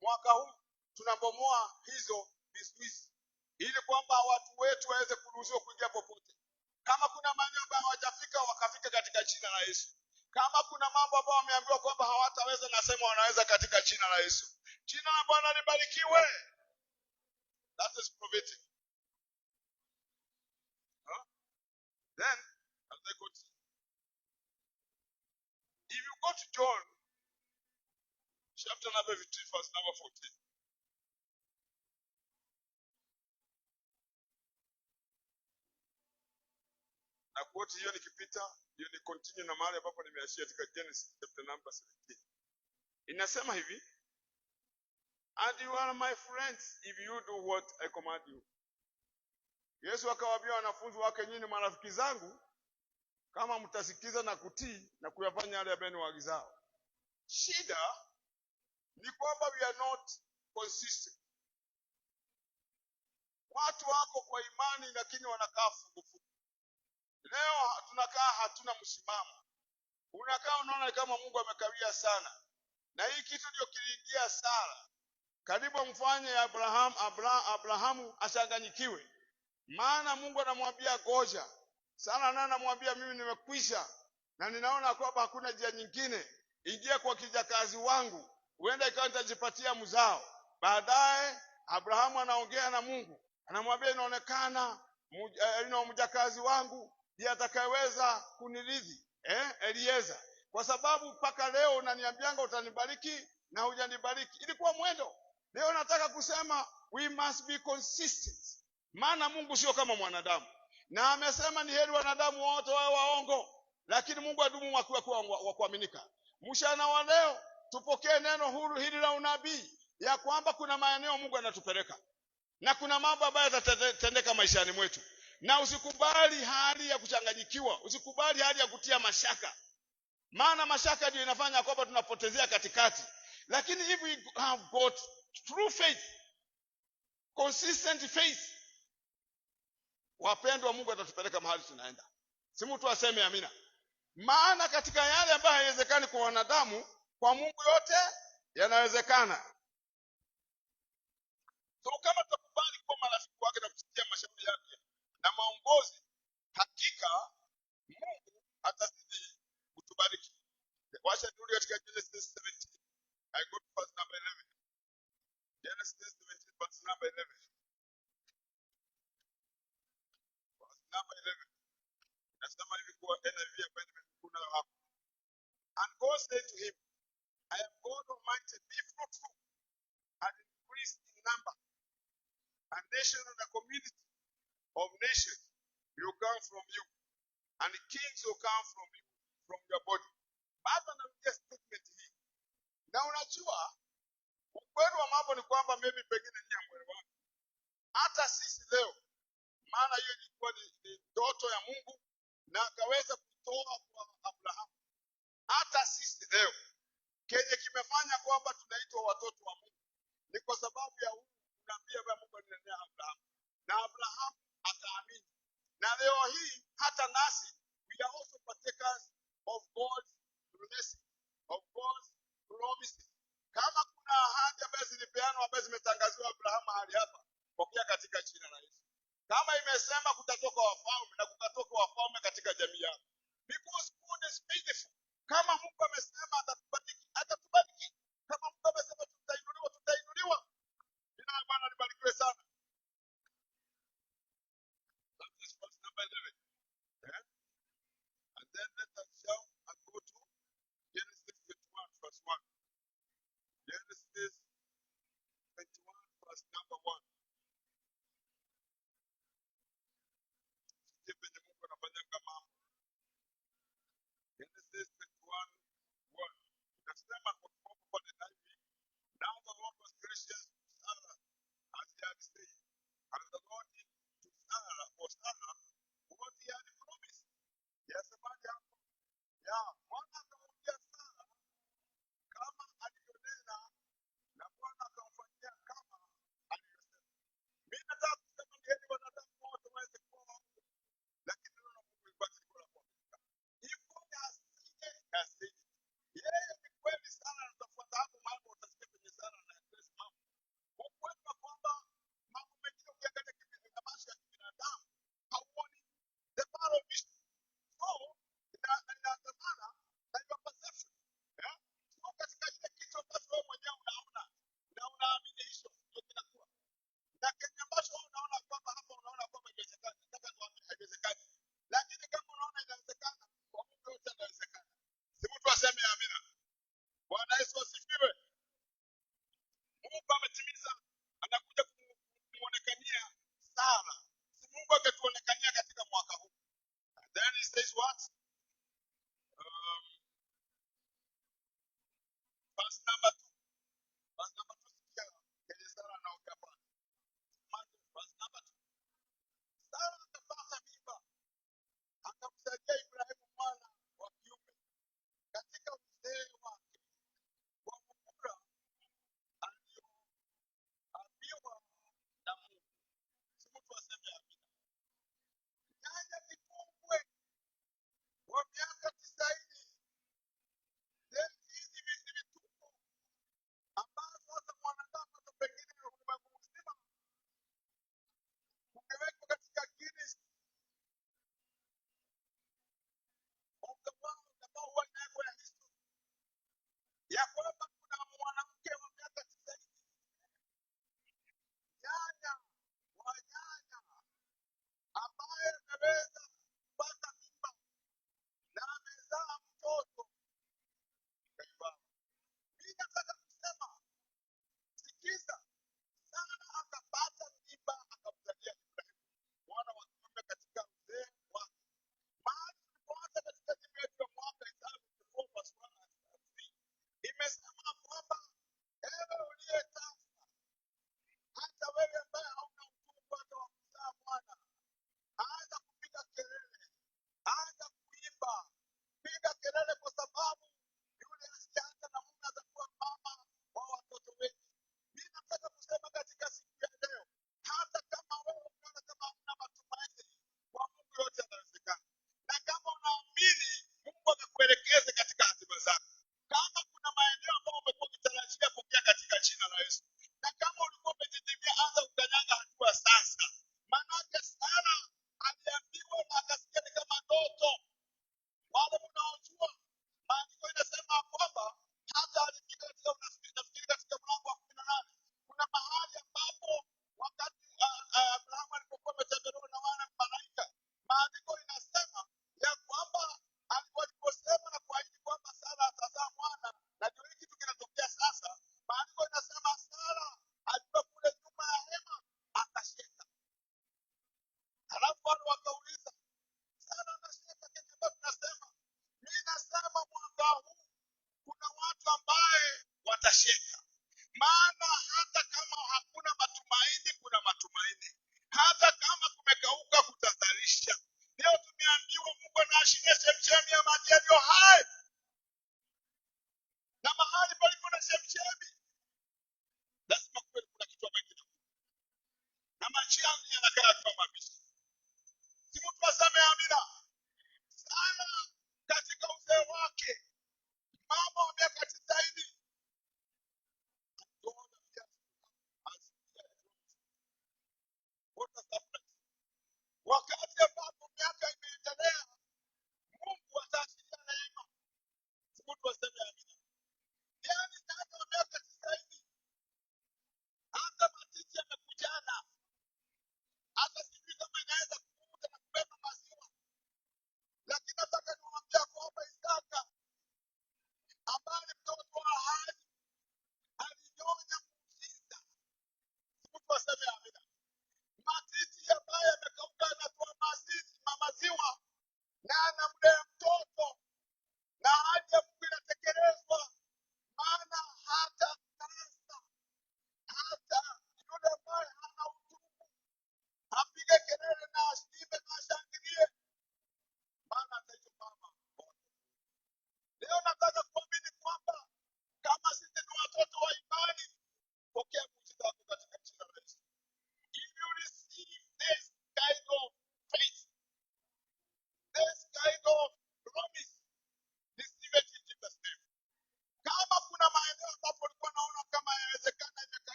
mwaka huu tunabomoa hizo vizuizi ili kwamba watu wetu waweze kuruhusiwa kuingia popote. Kama kuna maeneo ambayo hawajafika wakafika katika jina la Yesu. Kama kuna mambo ambayo wameambiwa kwamba hawataweza, nasema wanaweza katika jina la Yesu. Jina la Bwana libarikiwe. That is prophetic. Then as they continue, if you go to John chapter number 15 verse number 14, na quote hiyo nikipita hiyo ni continue na mahali ambapo nimeashia katika Genesis chapter number 17. Inasema hivi, and you are my friends if you do what I command you. Yesu akawaambia wanafunzi wake, nyinyi marafiki zangu kama mtasikiza na kutii na kuyafanya yale ambayo niwaagizao. Shida ni kwamba we are not consistent. Watu wako kwa imani lakini wanakaa fungufungu. Leo tunakaa hatuna msimamo. Unakaa unaona kama Mungu amekawia sana. Na hii kitu ndio kiliingia Sara. Karibu mfanye Abrahamu ashanganyikiwe. Maana Mungu anamwambia goja. Sara naye anamwambia mimi nimekwisha na ninaona kwamba hakuna njia nyingine. Ingia kwa kijakazi wangu, uende ikawa nitajipatia mzao. Baadaye Abrahamu anaongea na Mungu. Anamwambia inaonekana mjakazi wangu ndiye atakayeweza kunirithi, Elieza. Kwa sababu mpaka leo unaniambianga utanibariki na hujanibariki. Ilikuwa mwendo. Leo nataka kusema we must be consistent. Maana Mungu sio kama mwanadamu. Na amesema ni heri wanadamu wote wawe waongo, lakini Mungu adumu wa kuaminika. Mchana wa leo tupokee neno huru hili la unabii ya kwamba kuna maeneo Mungu anatupeleka. Na kuna mambo ambayo yatatendeka maishani mwetu. Na usikubali hali ya kuchanganyikiwa, usikubali hali ya kutia mashaka. Maana mashaka ndio inafanya kwamba tunapotezea katikati. Lakini if we have got true faith, consistent faith, wapendwa, Mungu atatupeleka mahali tunaenda. Si mtu aseme amina. Maana katika yale ambayo haiwezekani kwa wanadamu, kwa Mungu yote yanawezekana. So kama tutakubali kuwa marafiki said to him, I am God Almighty, be fruitful and increase in number. A nation and a community of nations will come from you, and kings will come from you, from your body. Baba anarudia statement hii. Na unajua ukweli wa mambo ni kwamba maybe pengine ni mwelewa. Hata sisi leo, maana hiyo ilikuwa ni ndoto ya Mungu na akaweza kutoa kwa Abrahamu. Hata sisi leo kenye kimefanya kwamba tunaitwa watoto wa Mungu ni kwa sababu ya huu unabii ambao Mungu alinenea Abrahamu. Na Abrahamu akaamini. Na leo hii hata nasi we are also partakers of God's blessing, of God's promises. Kama kuna ahadi ambazo zilipeanwa ambazo zimetangaziwa Abrahamu mahali hapa, pokea katika jina la Yesu. Kama imesema kutatoka wafalme na kukatoka wafalme katika jamii yako. Because God is faithful. Kama Mungu amesema atatubariki, atatubariki. Kama Mungu amesema tutainuliwa, tutainuliwa. Jina la Bwana libarikiwe sana. That is verse number 11. Yeah? And then let us shout and go to Genesis 21 verse 1. Genesis 21 verse number 1. Sije Mungu anafanyanga mambo. Genesis 21 1. Inasema kwa kifungu kwa hivi. Now the Lord was gracious to Sarah as he had said. And the Lord did to Sarah for Sarah what he had promised. Yes, hapo. Ya, Bwana akamwambia Sarah kama alivyonena na Bwana akamfanyia kama alivyosema. Mimi nataka kusema ngeni wanadamu wote waweze kuwa wangu. Lakini neno la Mungu libaki kwa kuandika. If God has said, yeye ni kweli sana na tutafuata hapo mambo utasikia kwenye sana na Yesu mambo. Ukweli wa kwamba mambo mengine ukiangalia katika maisha ya binadamu hauoni the power of vision. So, inaandamana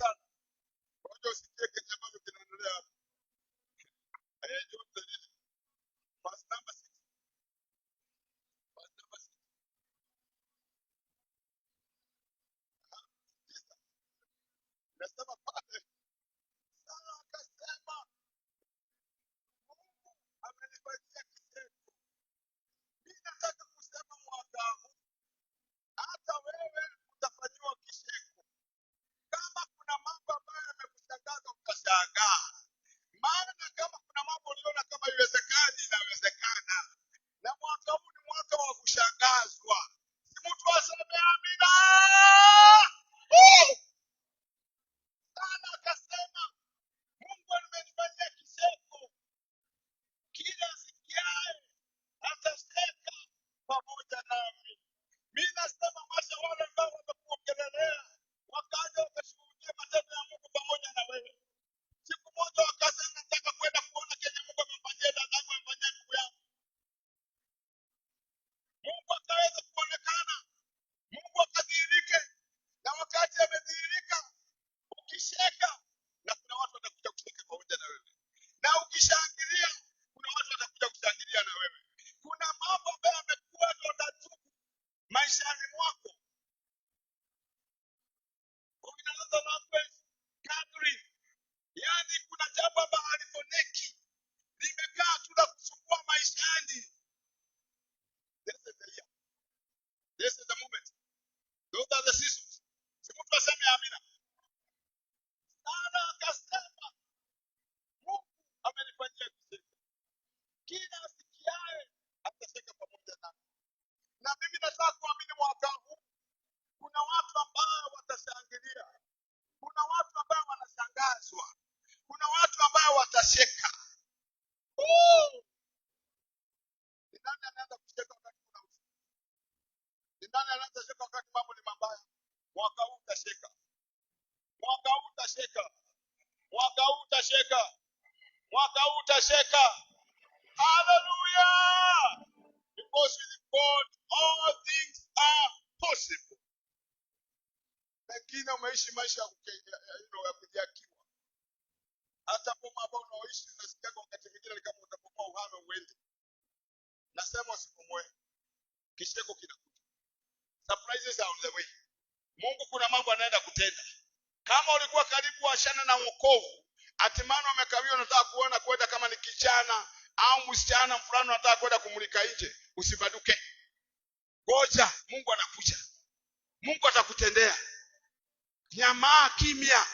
sana. Ngoja usikie kile ambacho kinaendelea hapa. John 13, verse number 6. Verse number 6. Nasema pale Sara akasema Mungu amenifanyia kicheko. Mimi nataka kusema mwaka huu hata wewe utafanyiwa kicheko. Kama kuna mambo ambayo yamekushangaza utashangaa. Maana kama kuna mambo uliona kama iwezekani inawezekana. Na mwaka huu ni mwaka wa kushangazwa. Si mtu aseme amina. Sana akasema Mungu amenifanyia kicheko. Kila sikiaye atacheka pamoja nami. Mimi nasema masha wale ambao wamekuongelea wakaja wakashuhudia matendo ya Mungu pamoja na wewe. Siku moja wakasema nataka kwenda kuona kenye Mungu amemfanyia dadangu, amemfanyia ndugu yangu. Mungu akaweza kuonekana. Mungu akadhihirike. Na wakati amedhihirika, ukisheka na kuna watu watakuja kucheka pamoja na wewe. Na ukishangilia, kuna watu watakuja kushangilia na wewe. Kuna mambo ambayo yamekuwa donda tupu maishani mwako. In another language, gathering. Yaani kuna jambo ambalo halifoneki. Limekaa tu na kusumbua maishani. This is the year. This is the moment. Those are the seasons. Si mtu aseme amina. Sara akasema Mungu amenifanyia kicheko. Kila asikiaye atacheka pamoja nami. Na mimi nataka kuamini mwaka huu kuna watu ambao watashangilia. Kuna watu ambao wanashangazwa. Kuna watu ambao watacheka. Ni nani anaanza kucheka wakati kuna usiku? Ni nani anaanza kucheka wakati mambo ni mabaya? Mwaka huu utacheka. Mwaka huu utacheka. Mwaka huu utacheka. Mwaka huu utacheka. Hallelujah! Because with God all things are possible. Lakini umeishi maisha ya kujiakiwa. Hata kwa mambo unaoishi unasikia wakati mwingine kama utapokuwa uhame uende. Nasema usipumue. Kicheko kinakuja. Surprises are on the way. Mungu kuna mambo anaenda kutenda. Kama ulikuwa karibu washana na wokovu, hatimaye umekawia unataka kuona kwenda kama ni kijana au msichana fulani unataka kwenda kumulika nje, usibaduke. Ngoja, Mungu anakuja. Mungu atakutendea. Nyamaa kimya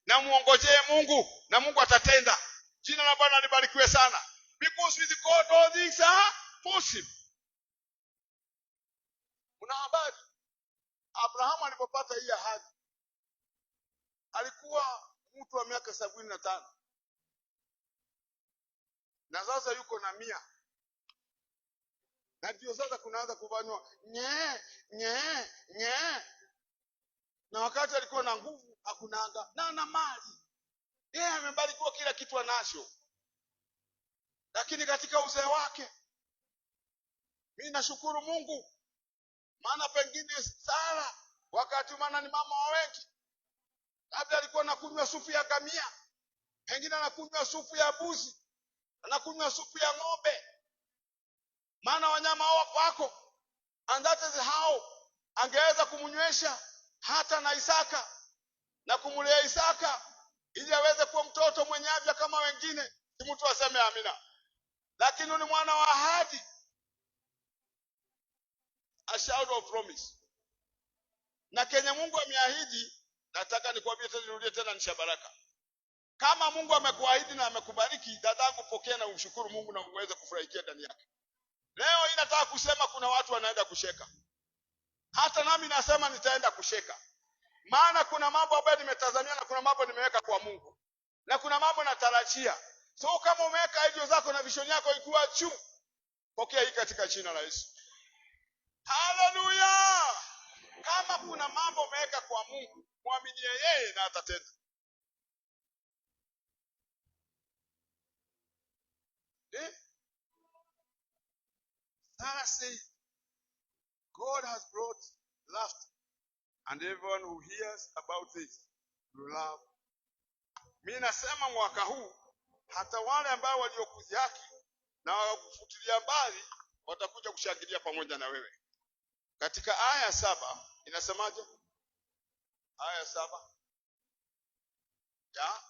na muongojee Mungu na Mungu atatenda. Jina la Bwana libarikiwe sana. Because with God all things are possible. Una habari? Abrahamu alipopata hii ahadi alikuwa mtu wa miaka 75. Na sasa yuko na 100. Na ndio sasa kunaanza kufanywa nye. Na wakati alikuwa na nguvu hakunanga na ana mali. Yeye amebarikiwa kila kitu anacho. Lakini katika uzee wake mimi nashukuru Mungu. Maana pengine Sara wakati maana ni mama wa wengi. Labda alikuwa anakunywa supu ya ngamia. Pengine anakunywa supu ya mbuzi. Anakunywa supu ya ng'ombe. Maana wanyama wako. And that is how angeweza kumnywesha hata na Isaka na kumlea Isaka ili aweze kuwa mtoto mwenye afya kama wengine. Si mtu aseme amina. Lakini ni mwana wa ahadi. A shout of promise. Na Kenya Mungu ameahidi, nataka nikwambie tena nirudie tena ni baraka. Kama Mungu amekuahidi na amekubariki, dadangu pokea na umshukuru Mungu na uweze kufurahikia ndani yake. Leo inataka kusema kuna watu wanaenda kusheka. Hata nami nasema nitaenda kusheka. Maana kuna mambo ambayo nimetazamia na kuna mambo nimeweka kwa Mungu. Na kuna mambo natarajia. So kama umeweka idea zako na vision yako ikuwa juu, pokea hii katika jina la Yesu. Hallelujah! Kama kuna mambo umeweka kwa Mungu, muaminie yeye na atatenda. Sarah said, God has brought laughter, and everyone who hears about this love. Mimi nasema mwaka huu hata wale ambao waliokudhihaki na wakufutilia mbali watakuja kushangilia pamoja na wewe. Katika aya 7 inasemaje? Aya 7 ya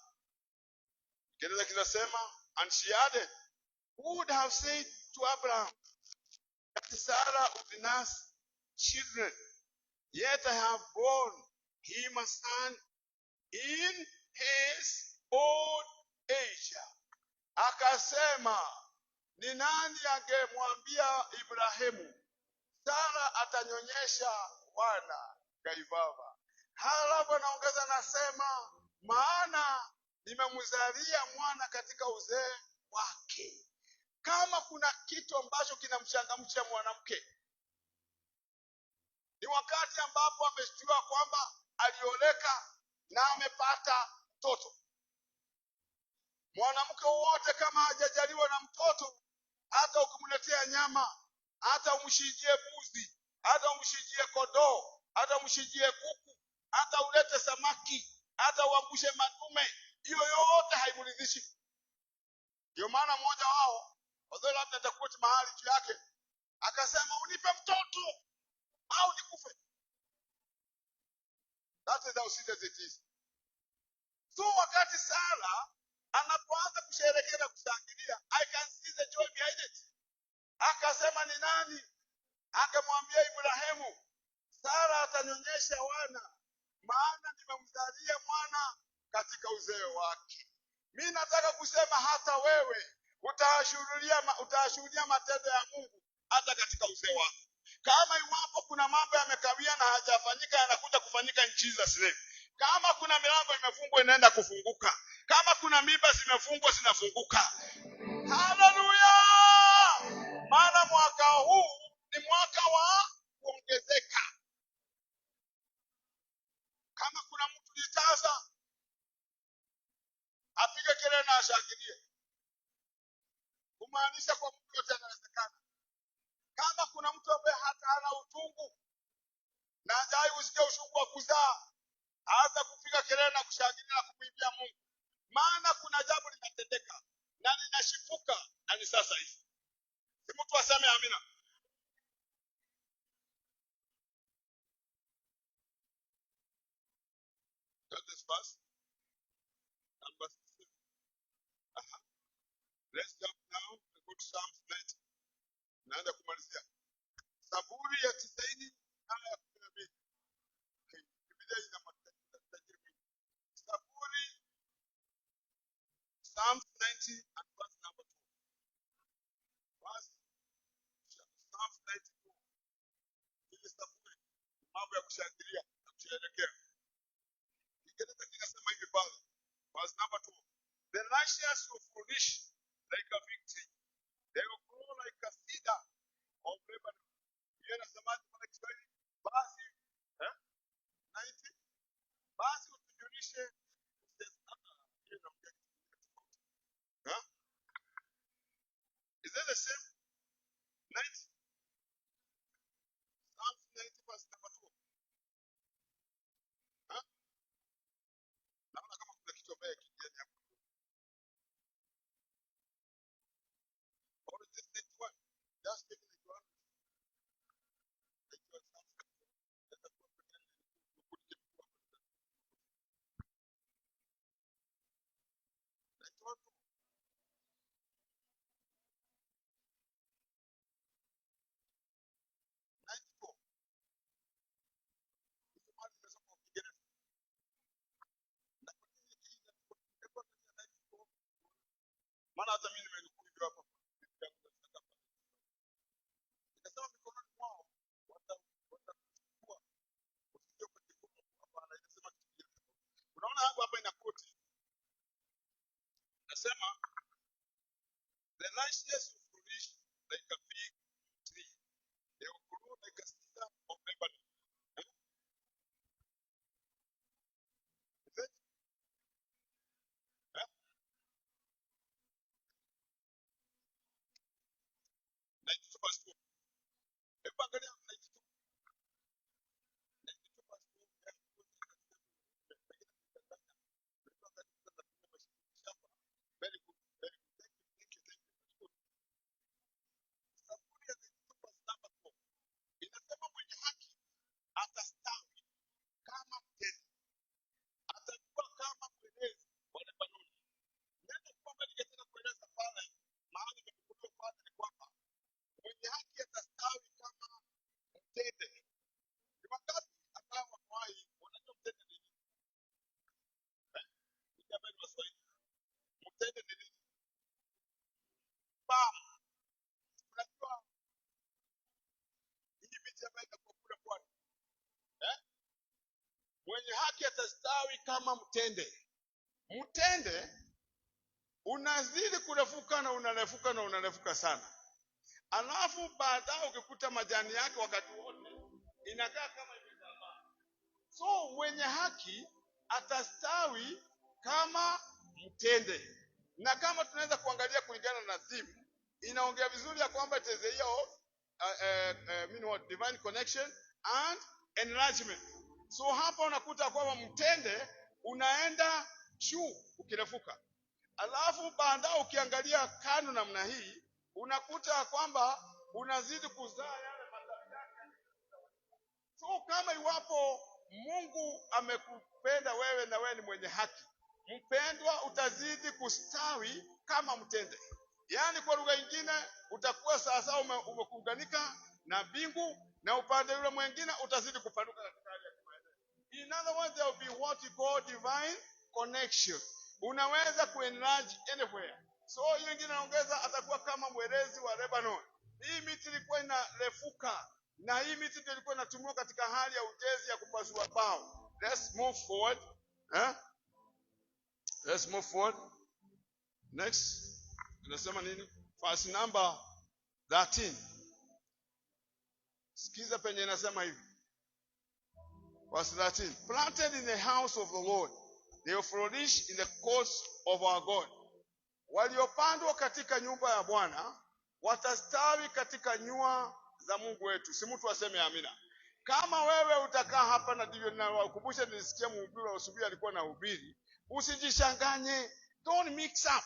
Kiingereza kinasema, and she added, who would have said to Abraham that Sarah would nurse children, yet I have borne him a son in his old age. Akasema, ni nani angemwambia Ibrahimu Sara atanyonyesha wana kaibaba? Halafu anaongeza nasema, maana nimemzalia mwana katika uzee wake. Kama kuna kitu ambacho kinamchangamsha mwanamke ni wakati ambapo ameshtua kwamba alioleka na amepata mtoto. Mwanamke wote kama hajajaliwa na mtoto, hata ukimletea nyama, hata umshinjie mbuzi, hata umshinjie kondoo, hata umshinjie kuku, hata ulete samaki, hata uangushe madume, hiyo yote haimridhishi. Ndio maana mmoja wao, wazee labda atakuwa mahali juu yake, akasema unipe mtoto au nikufe. That is how serious it is. So wakati Sara anapoanza kusherehekea na kushangilia, I can see the joy behind it. Akasema ni nani akamwambia Ibrahimu Sara atanyonyesha wana, maana nimemzalia mwana katika uzee wake. Mimi nataka kusema hata wewe utashuhudia matendo ya Mungu hata katika uzee wako. Kama iwapo kuna mambo yamekawia na hajafanyika, yanakuja kufanyika in Jesus name. Kama kuna milango imefungwa inaenda kufunguka. Kama kuna mimba zimefungwa zinafunguka. Haleluya! Maana mwaka huu ni mwaka wa kuongezeka. Kama kuna mtu jitaza, apige kelele na ashangilie. Kumaanisha kwa mtu yote anawezekana. Kama kuna mtu ambaye hata hana utungu na hajai usikia ushungu wa kuzaa, aanza kupiga kelele na kushangilia na kumwimbia Mungu. Maana kuna jambo linatendeka na linashipuka na ni sasa hivi. Si mtu aseme amina. That is verse number 6. Let's jump now and go to Psalms 90. Naenda kumalizia. Zaburi ya 90 aya ya 12. Biblia ina matajiri mengi. Zaburi, Psalms 90 and verse number 2. Verse Psalms 92. Hili Zaburi mambo ya kushangilia na kusherehekea. Kiingereza kinasema hivi pale. Verse number 2. The righteous will flourish like a fig tree. They will grow like a cedar of Lebanon. Yeye anasemaje kwa Kiswahili? Basi 90. Basi utujulishe Is that the same? 90. Psalms 90 verse number 2. Naona kama kuna kitu ambaye kingine hapo. Or is this 91? Just take it one. Maana hata mimi nimenukuu hivyo hapa. Nikasema mikononi mwao watakuwa usije kwenye huko hapa anasema kitu kingine. Unaona hapa ina quote. Nasema the righteous will flourish like a fig tree. They will grow like a cedar of Lebanon. Is it? 92 verse 2. Hebu angalia 92 verse 2. Mtende ni nini? Palm. Unajua hii miti ambayo inakuwa kule pwani. Mwenye haki atastawi kama mtende. Mtende unazidi kurefuka na unarefuka na unarefuka sana. Alafu baadaye ukikuta majani yake wakati wote inakaa kama imetambaa. So mwenye haki atastawi kama mtende. Na kama tunaweza kuangalia kulingana na theme, inaongea vizuri ya kwamba it is a year of divine connection and enlargement. So hapa unakuta kwamba mtende unaenda juu ukirefuka. Alafu baadaye ukiangalia kando namna hii, unakuta kwamba unazidi kuzaa yale matawi yake. So kama iwapo Mungu amekupenda wewe na wewe ni mwenye haki, mpendwa, utazidi kustawi kama mtende. Yaani kwa lugha nyingine utakuwa sasa umekuunganika na mbingu, na upande ule mwingine utazidi kupanuka katika hali ya kimaendeleo. In other words, there will be what we call divine connection. Unaweza kuenlarge anywhere. So hiyo nyingine naongeza atakuwa kama mwerezi wa Lebanon. Hii miti ilikuwa inarefuka, na hii miti ndio ilikuwa inatumiwa katika hali ya ujenzi ya kupasua bao. Let's move forward. Let's move forward. Next. Tunasema nini? Verse number 13. Sikiza penye inasema hivi. Verse 13. Planted in the house of the Lord, they will flourish in the courts of our God. Waliopandwa katika nyumba ya Bwana watastawi katika nyua za Mungu wetu. Si mtu aseme amina. Kama wewe utakaa hapa, na ndivyo ninawakumbusha, nilisikia mhubiri wa asubuhi alikuwa na hubiri, usijishanganye, don't mix up.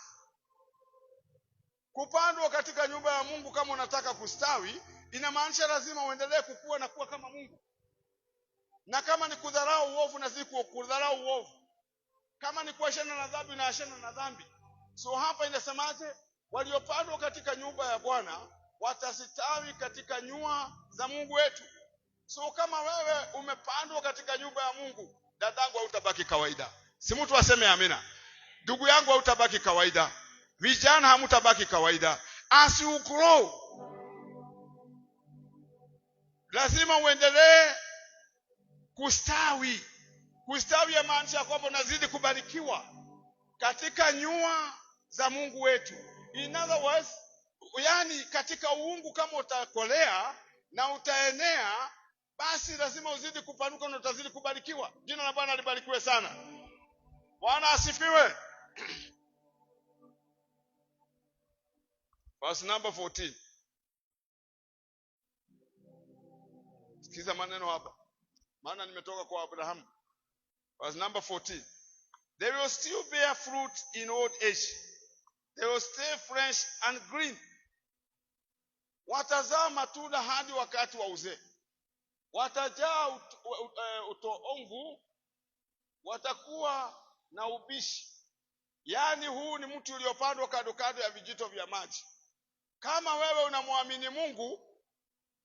Kupandwa katika nyumba ya Mungu kama unataka kustawi, inamaanisha lazima uendelee kukua na kuwa kama Mungu. Na kama ni kudharau uovu, na si kudharau uovu. Kama ni kuashana na dhambi, na ashana na dhambi. So hapa inasemaje? Waliopandwa katika nyumba ya Bwana watastawi katika nyua za Mungu wetu. So kama wewe umepandwa katika nyumba ya Mungu, dadangu, hautabaki kawaida. Si mtu aseme amina. Ndugu yangu, hautabaki kawaida. Vijana hamutabaki kawaida. As you grow, lazima uendelee kustawi. Kustawi yamaanisha kwamba unazidi kubarikiwa katika nyua za Mungu wetu. In other words, yani katika uungu kama utakolea na utaenea, basi lazima uzidi kupanuka na utazidi kubarikiwa. Jina la Bwana libarikiwe sana. Bwana asifiwe. Verse number 14. Sikiza maneno hapa, maana nimetoka kwa Abrahamu. Verse number 14. They will still bear fruit in old age. They will stay fresh and green. Watazaa matunda hadi wakati wa uzee. Watajaa utoongu, watakuwa na ubishi. Yaani huu ni mtu uliopandwa kando kando ya vijito vya maji. Kama wewe unamwamini Mungu,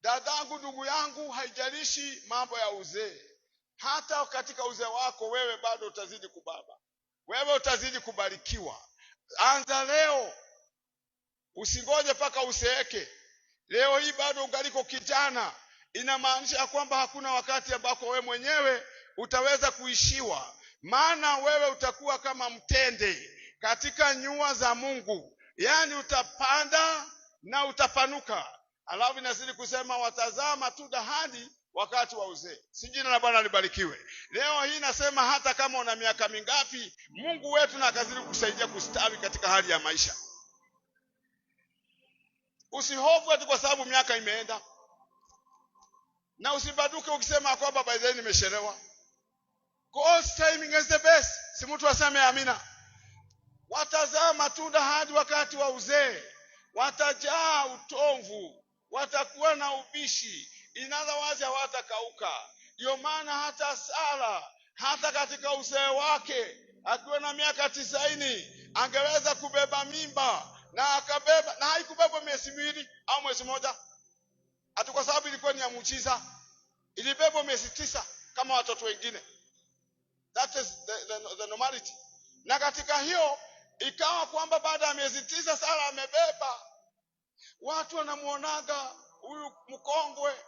dadangu, ndugu yangu, haijalishi mambo ya uzee. Hata katika uzee wako wewe bado utazidi kubaba. Wewe utazidi kubarikiwa. Anza leo. Usingoje paka useeke. Leo hii bado ungaliko kijana. Inamaanisha kwamba hakuna wakati ambako wewe mwenyewe utaweza kuishiwa. Maana wewe utakuwa kama mtende katika nyua za Mungu. Yaani utapanda na utapanuka. Alafu inazidi kusema watazaa matunda hadi wakati wa uzee. Si jina la Bwana libarikiwe. Leo hii nasema hata kama una miaka mingapi, Mungu wetu na akazidi kusaidia kustawi katika hali ya maisha. Usihofu ati kwa sababu miaka imeenda. Na usibaduke ukisema kwamba by the way nimechelewa. God's timing is the best. Si mtu aseme amina. Watazaa matunda hadi wakati wa uzee. Watajaa utomvu. Watakuwa na ubishi. In other words, hawatakauka. Ndio maana hata Sara, hata katika uzee wake, akiwa na miaka 90, angeweza kubeba mimba. Na akabeba, na haikubeba miezi miwili au mwezi mmoja. Ati kwa sababu ilikuwa ni ya muujiza. Ilibeba miezi 9 kama watoto wengine. That is the normality. Na katika hiyo ikawa kwamba baada ya miezi 9 Sara amebeba. Watu wanamuonaga huyu mkongwe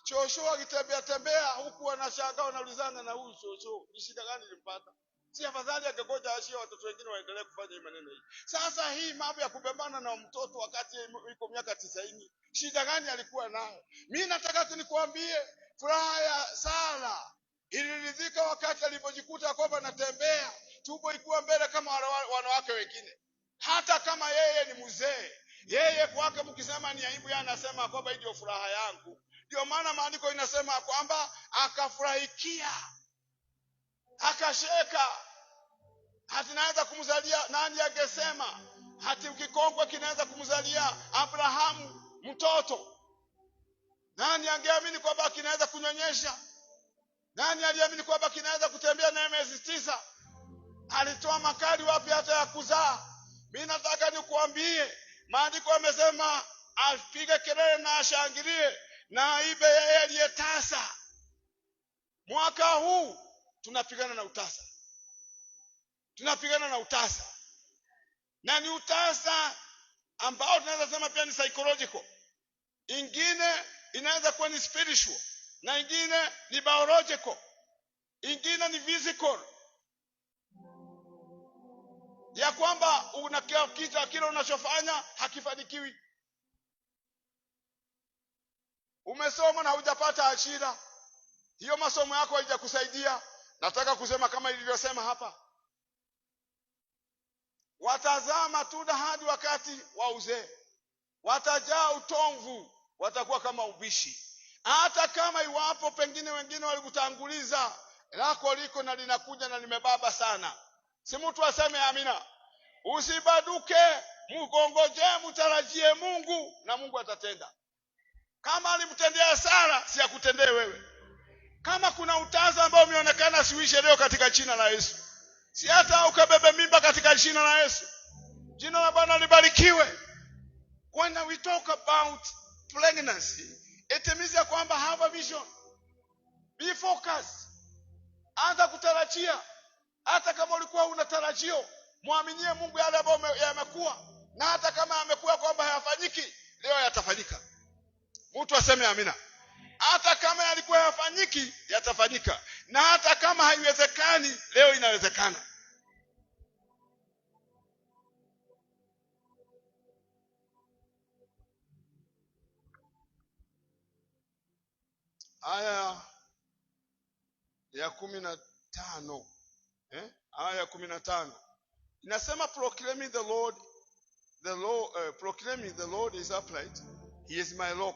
shosho akitembea huku, wanashangaa wanaulizana, na huyu shosho ni shida gani ilimpata? Si afadhali angegoja ashie watoto wengine waendelee kufanya hii maneno hii. Sasa hii mambo ya kubebana na mtoto wakati yuko miaka 90, shida gani alikuwa nayo? Mimi nataka tu nikwambie, furaha ya Sara iliridhika wakati alipojikuta kwamba anatembea, tumbo ikuwa mbele kama wanawake wengine. Hata kama yeye ni mzee, yeye kwake mkisema ni aibu, yeye anasema kwamba hii ndio furaha yangu. Ndio maana maandiko inasema kwamba akafurahikia, akasheka. Hati naweza kumzalia, nani angesema hati kikongwe kinaweza kumzalia Abrahamu mtoto? Nani angeamini kwamba kinaweza kunyonyesha? Nani aliamini kwamba kinaweza kutembea na miezi 9? Alitoa makali wapi hata ya kuzaa? Mimi nataka nikuambie, maandiko yamesema apige kelele na ashangilie na aibe yeye aliyetasa. Mwaka huu tunapigana na utasa. Tunapigana na utasa. Na ni utasa ambao tunaweza sema pia ni psychological. Ingine inaweza kuwa ni spiritual, na ingine ni biological, ingine ni physical. Ya kwamba unakiita kile unachofanya hakifanikiwi. Umesoma na hujapata ajira, hiyo masomo yako haijakusaidia. Nataka kusema kama ilivyosema hapa, watazaa matunda hadi wakati wa uzee, watajaa utomvu, watakuwa kama ubishi. Hata kama iwapo pengine wengine walikutanguliza, lako liko na linakuja na limebaba sana. Si mtu aseme amina. Usibaduke, mgongoje, mtarajie Mungu na Mungu atatenda. Kama alimtendea Sara, si akutendee wewe. Kama kuna utaza ambao umeonekana, siuishe leo katika jina la Yesu. Si hata ukabebe mimba katika jina la Yesu. Jina la Bwana libarikiwe. When we talk about pregnancy, it means ya kwamba have a vision. Be focused. Anza kutarajia. Hata kama ulikuwa unatarajio, muaminie Mungu yale ambayo yamekuwa. Na hata kama yamekuwa kwamba hayafanyiki, leo yatafanyika. Mtu aseme amina. Hata kama yalikuwa hayafanyiki, yatafanyika. Na hata kama haiwezekani, leo inawezekana. Aya ya 15. Aya ya 15. Inasema proclaiming the Lord is upright. He is my rock,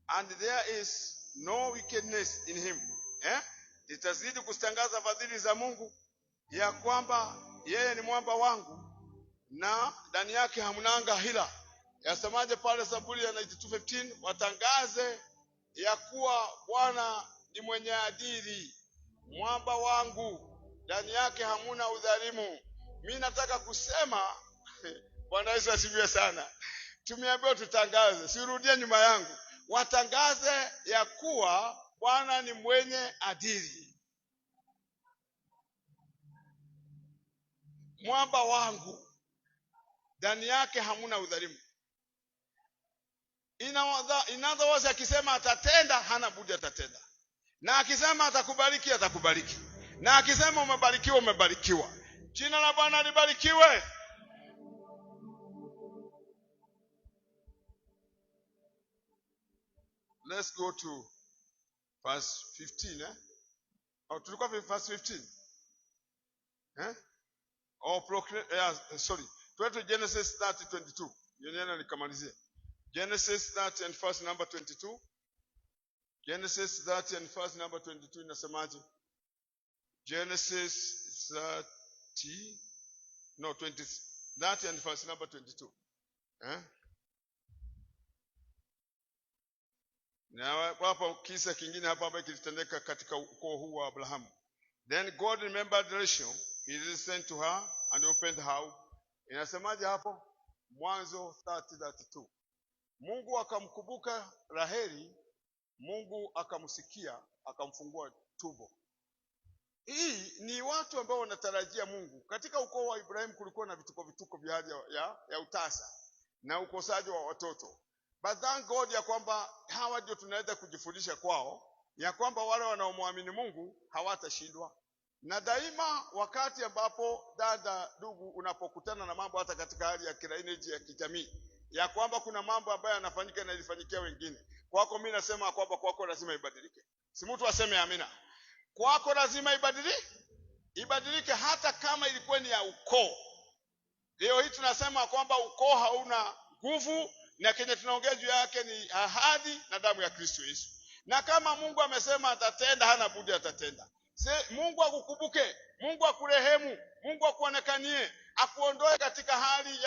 and there is no wickedness in him. Nitazidi kustangaza fadhili za Mungu, ya kwamba yeye ni mwamba wangu na ndani yake hamnanga hila. Yasemaje pale Zaburi ya 92:15? Watangaze ya kuwa Bwana ni mwenye adili, mwamba wangu, ndani yake hamuna udhalimu. Mimi nataka kusema Bwana Yesu asifiwe sana. Tumeambiwa tutangaze, sirudie nyuma yangu. Watangaze ya kuwa Bwana ni mwenye adili, mwamba wangu, ndani yake hamuna udhalimu. In other words, akisema atatenda, hana budi atatenda. Na akisema atakubariki, atakubariki. Na akisema umebarikiwa, umebarikiwa. Jina la Bwana libarikiwe. Let's go to verse 15. Tulikuwa verse 15. Twende to Genesis 30:22. Yeye nikamalizie. Genesis 30 and verse number 22. Genesis 30 and verse number 22 inasemaje? Genesis 30 and verse number 22. Na hapa kisa kingine hapa ambacho kilitendeka katika ukoo huu wa Abrahamu. Then God remembered Rachel, he listened to her and opened her. Inasemaje hapo? Mwanzo 30:32. Mungu akamkumbuka Raheli, Mungu akamsikia, akamfungua tumbo. hii ni watu ambao wanatarajia Mungu. Katika ukoo wa Ibrahimu kulikuwa na vituko vya hali ya utasa na ukosaji wa watoto. But thank God ya kwamba hawa ndio tunaweza kujifundisha kwao ya kwamba wale wanaomwamini Mungu hawatashindwa. Na daima wakati ambapo dada, ndugu, unapokutana na mambo hata katika hali ya kirainiji ya kijamii, ya kwamba kuna mambo ambayo yanafanyika na ilifanyikia wengine, kwako mimi nasema kwamba kwako lazima ibadilike. Si mtu aseme amina. Kwako lazima ibadilike hata kama ilikuwa ni ya ukoo. Leo hii tunasema kwamba ukoo hauna nguvu, na kenye tunaongea juu yake ni ahadi na damu ya Kristo Yesu. Na kama Mungu amesema atatenda, hana budi atatenda. Mungu akukumbuke, Mungu akurehemu, Mungu akuonekanie, akuondoe katika hali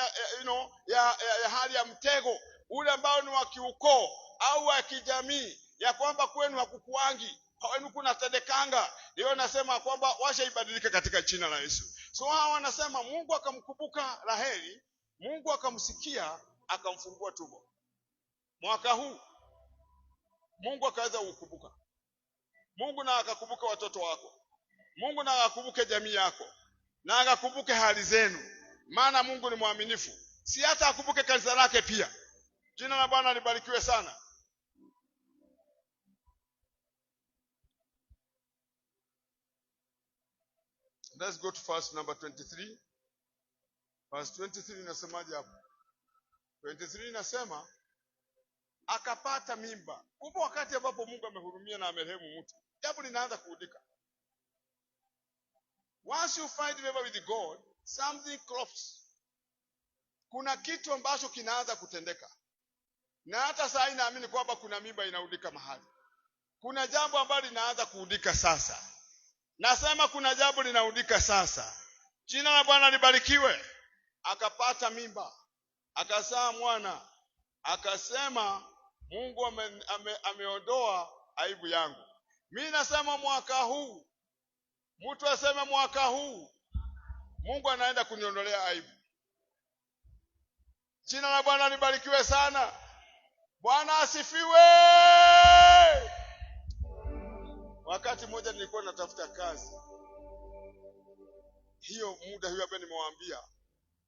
ya hali ya mtego ule ambao ni wa kiukoo au wa kijamii, ya kwamba kwenu hakukuangi, kwenu kuna tendekanga. Leo nasema kwamba washa ibadilike katika jina la Yesu. So hawa wanasema Mungu akamkumbuka Raheli, Mungu akamsikia, akamfungua tumbo. Mwaka huu Mungu akaweza kukumbuka. Mungu na akakumbuka watoto wako. Mungu na akakumbuke jamii yako. Na akakumbuke hali zenu. Maana Mungu ni mwaminifu. Si hata akumbuke kanisa lake pia. Jina la Bwana libarikiwe sana. Let's go to verse number 23. Verse 23 inasemaje hapo? 23 inasema akapata mimba. Upo wakati ambapo Mungu amehurumia na amerehemu mtu, jambo linaanza kuudika. Once you find favor with God, something crops. Kuna kitu ambacho kinaanza kutendeka. Na hata saa hii naamini kwamba kuna mimba inaudika mahali. Kuna jambo ambalo linaanza kuudika sasa. Nasema kuna jambo linaudika sasa. Jina la Bwana libarikiwe. Akapata mimba, akazaa mwana, akasema Mungu ameondoa aibu yangu. Mimi nasema mwaka huu, mtu aseme mwaka huu Mungu anaenda kuniondolea aibu. Jina la Bwana libarikiwe sana. Bwana asifiwe. Wakati mmoja nilikuwa natafuta kazi. Hiyo muda hiyo ambaye nimewaambia,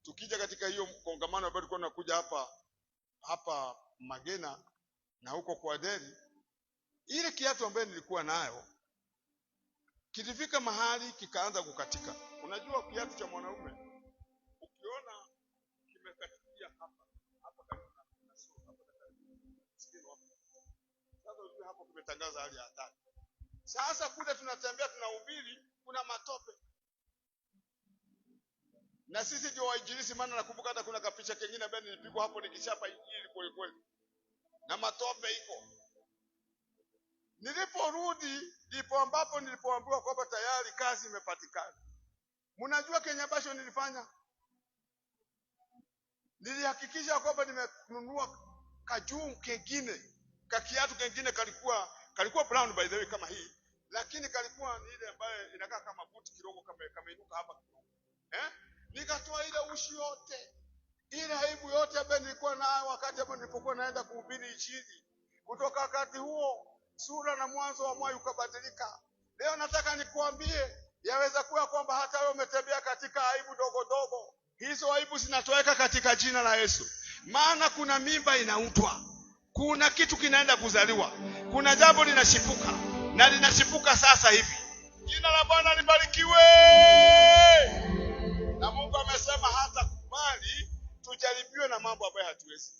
tukija katika hiyo kongamano ambayo tulikuwa tunakuja hapa Magena na huko kwa Deri, ile kiatu ambaye nilikuwa nayo kilifika mahali kikaanza kukatika. Unajua kiatu cha mwanaume ukiona kimekatikia hapa karibu na sio hapa karibu. Sasa unajua hapo kimetangaza hali ya hatari. Sasa kule tunatembea tunahubiri, kuna matope. Na sisi ndio wainjilisti, maana nakumbuka hata kuna kapicha kingine ambaye nilipigwa hapo nikichapa injili kweli. Na matope iko. Niliporudi ndipo ambapo nilipoambiwa kwamba tayari kazi imepatikana. Mnajua Kenya basho nilifanya? Nilihakikisha kwamba nimenunua kajuu kengine, kakiatu kengine kalikuwa brown by the way kama hii, lakini kalikuwa ni ile ambaye inakaa kama buti kidogo kama inuka hapa kidogo. Nikatoa ile ushi yote, ile aibu yote ambayo nilikuwa nayo wakati ambapo nilipokuwa naenda kuhubiri injili. Kutoka wakati huo sura na mwanzo wa moyo ukabadilika. Leo nataka nikuambie, yaweza kuwa kwamba hata wewe umetembea katika aibu dogo dogo. Hizo aibu zinatoweka katika jina la Yesu. Maana kuna mimba inautwa. Kuna kitu kinaenda kuzaliwa. Kuna jambo linashipuka na linashipuka sasa hivi. Jina la Bwana libarikiwe. Na Mungu amesema hata kubali tujaribiwe na mambo ambayo hatuwezi.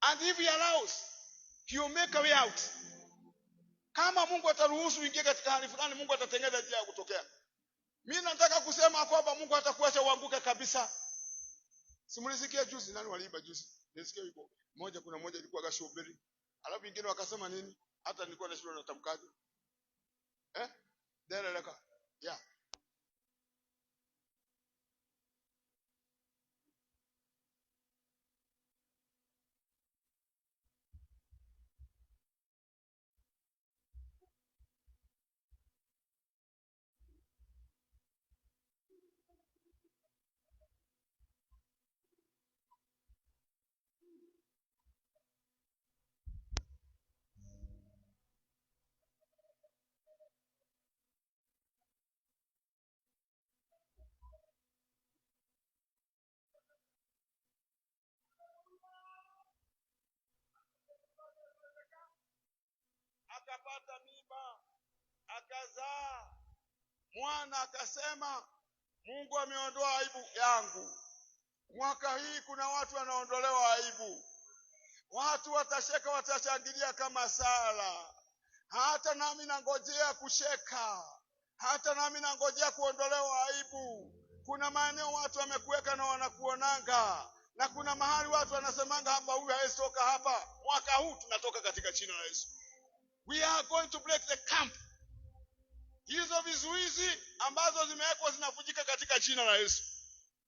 And if he allows, he will make a way out. Kama Mungu ataruhusu uingie katika hali fulani, Mungu atatengeneza njia ya kutokea. Mimi nataka kusema kwamba Mungu hatakuacha uanguke kabisa. Simulisikia juzi nani waliimba juzi? Nisikia hivyo. Kuna moja ilikuwa gashubiri. Alafu wengine wakasema nini? Hata nilikuwa na shule na tamkaji. Dereleka. Yeah. akapata mimba, akazaa mwana, akasema Mungu ameondoa aibu yangu. Mwaka hii kuna watu wanaondolewa aibu. Watu watasheka, watashangilia kama Sara. Hata nami nangojea kusheka. Hata nami nangojea kuondolewa aibu. Kuna maeneo watu wamekuweka na wanakuonanga. Na kuna mahali watu wanasemanga hapa huyu hawezi toka hapa. Mwaka huu tunatoka katika jina la Yesu. We are going to break the camp. Hizo vizuizi ambazo zimewekwa zinavunjika katika jina la Yesu.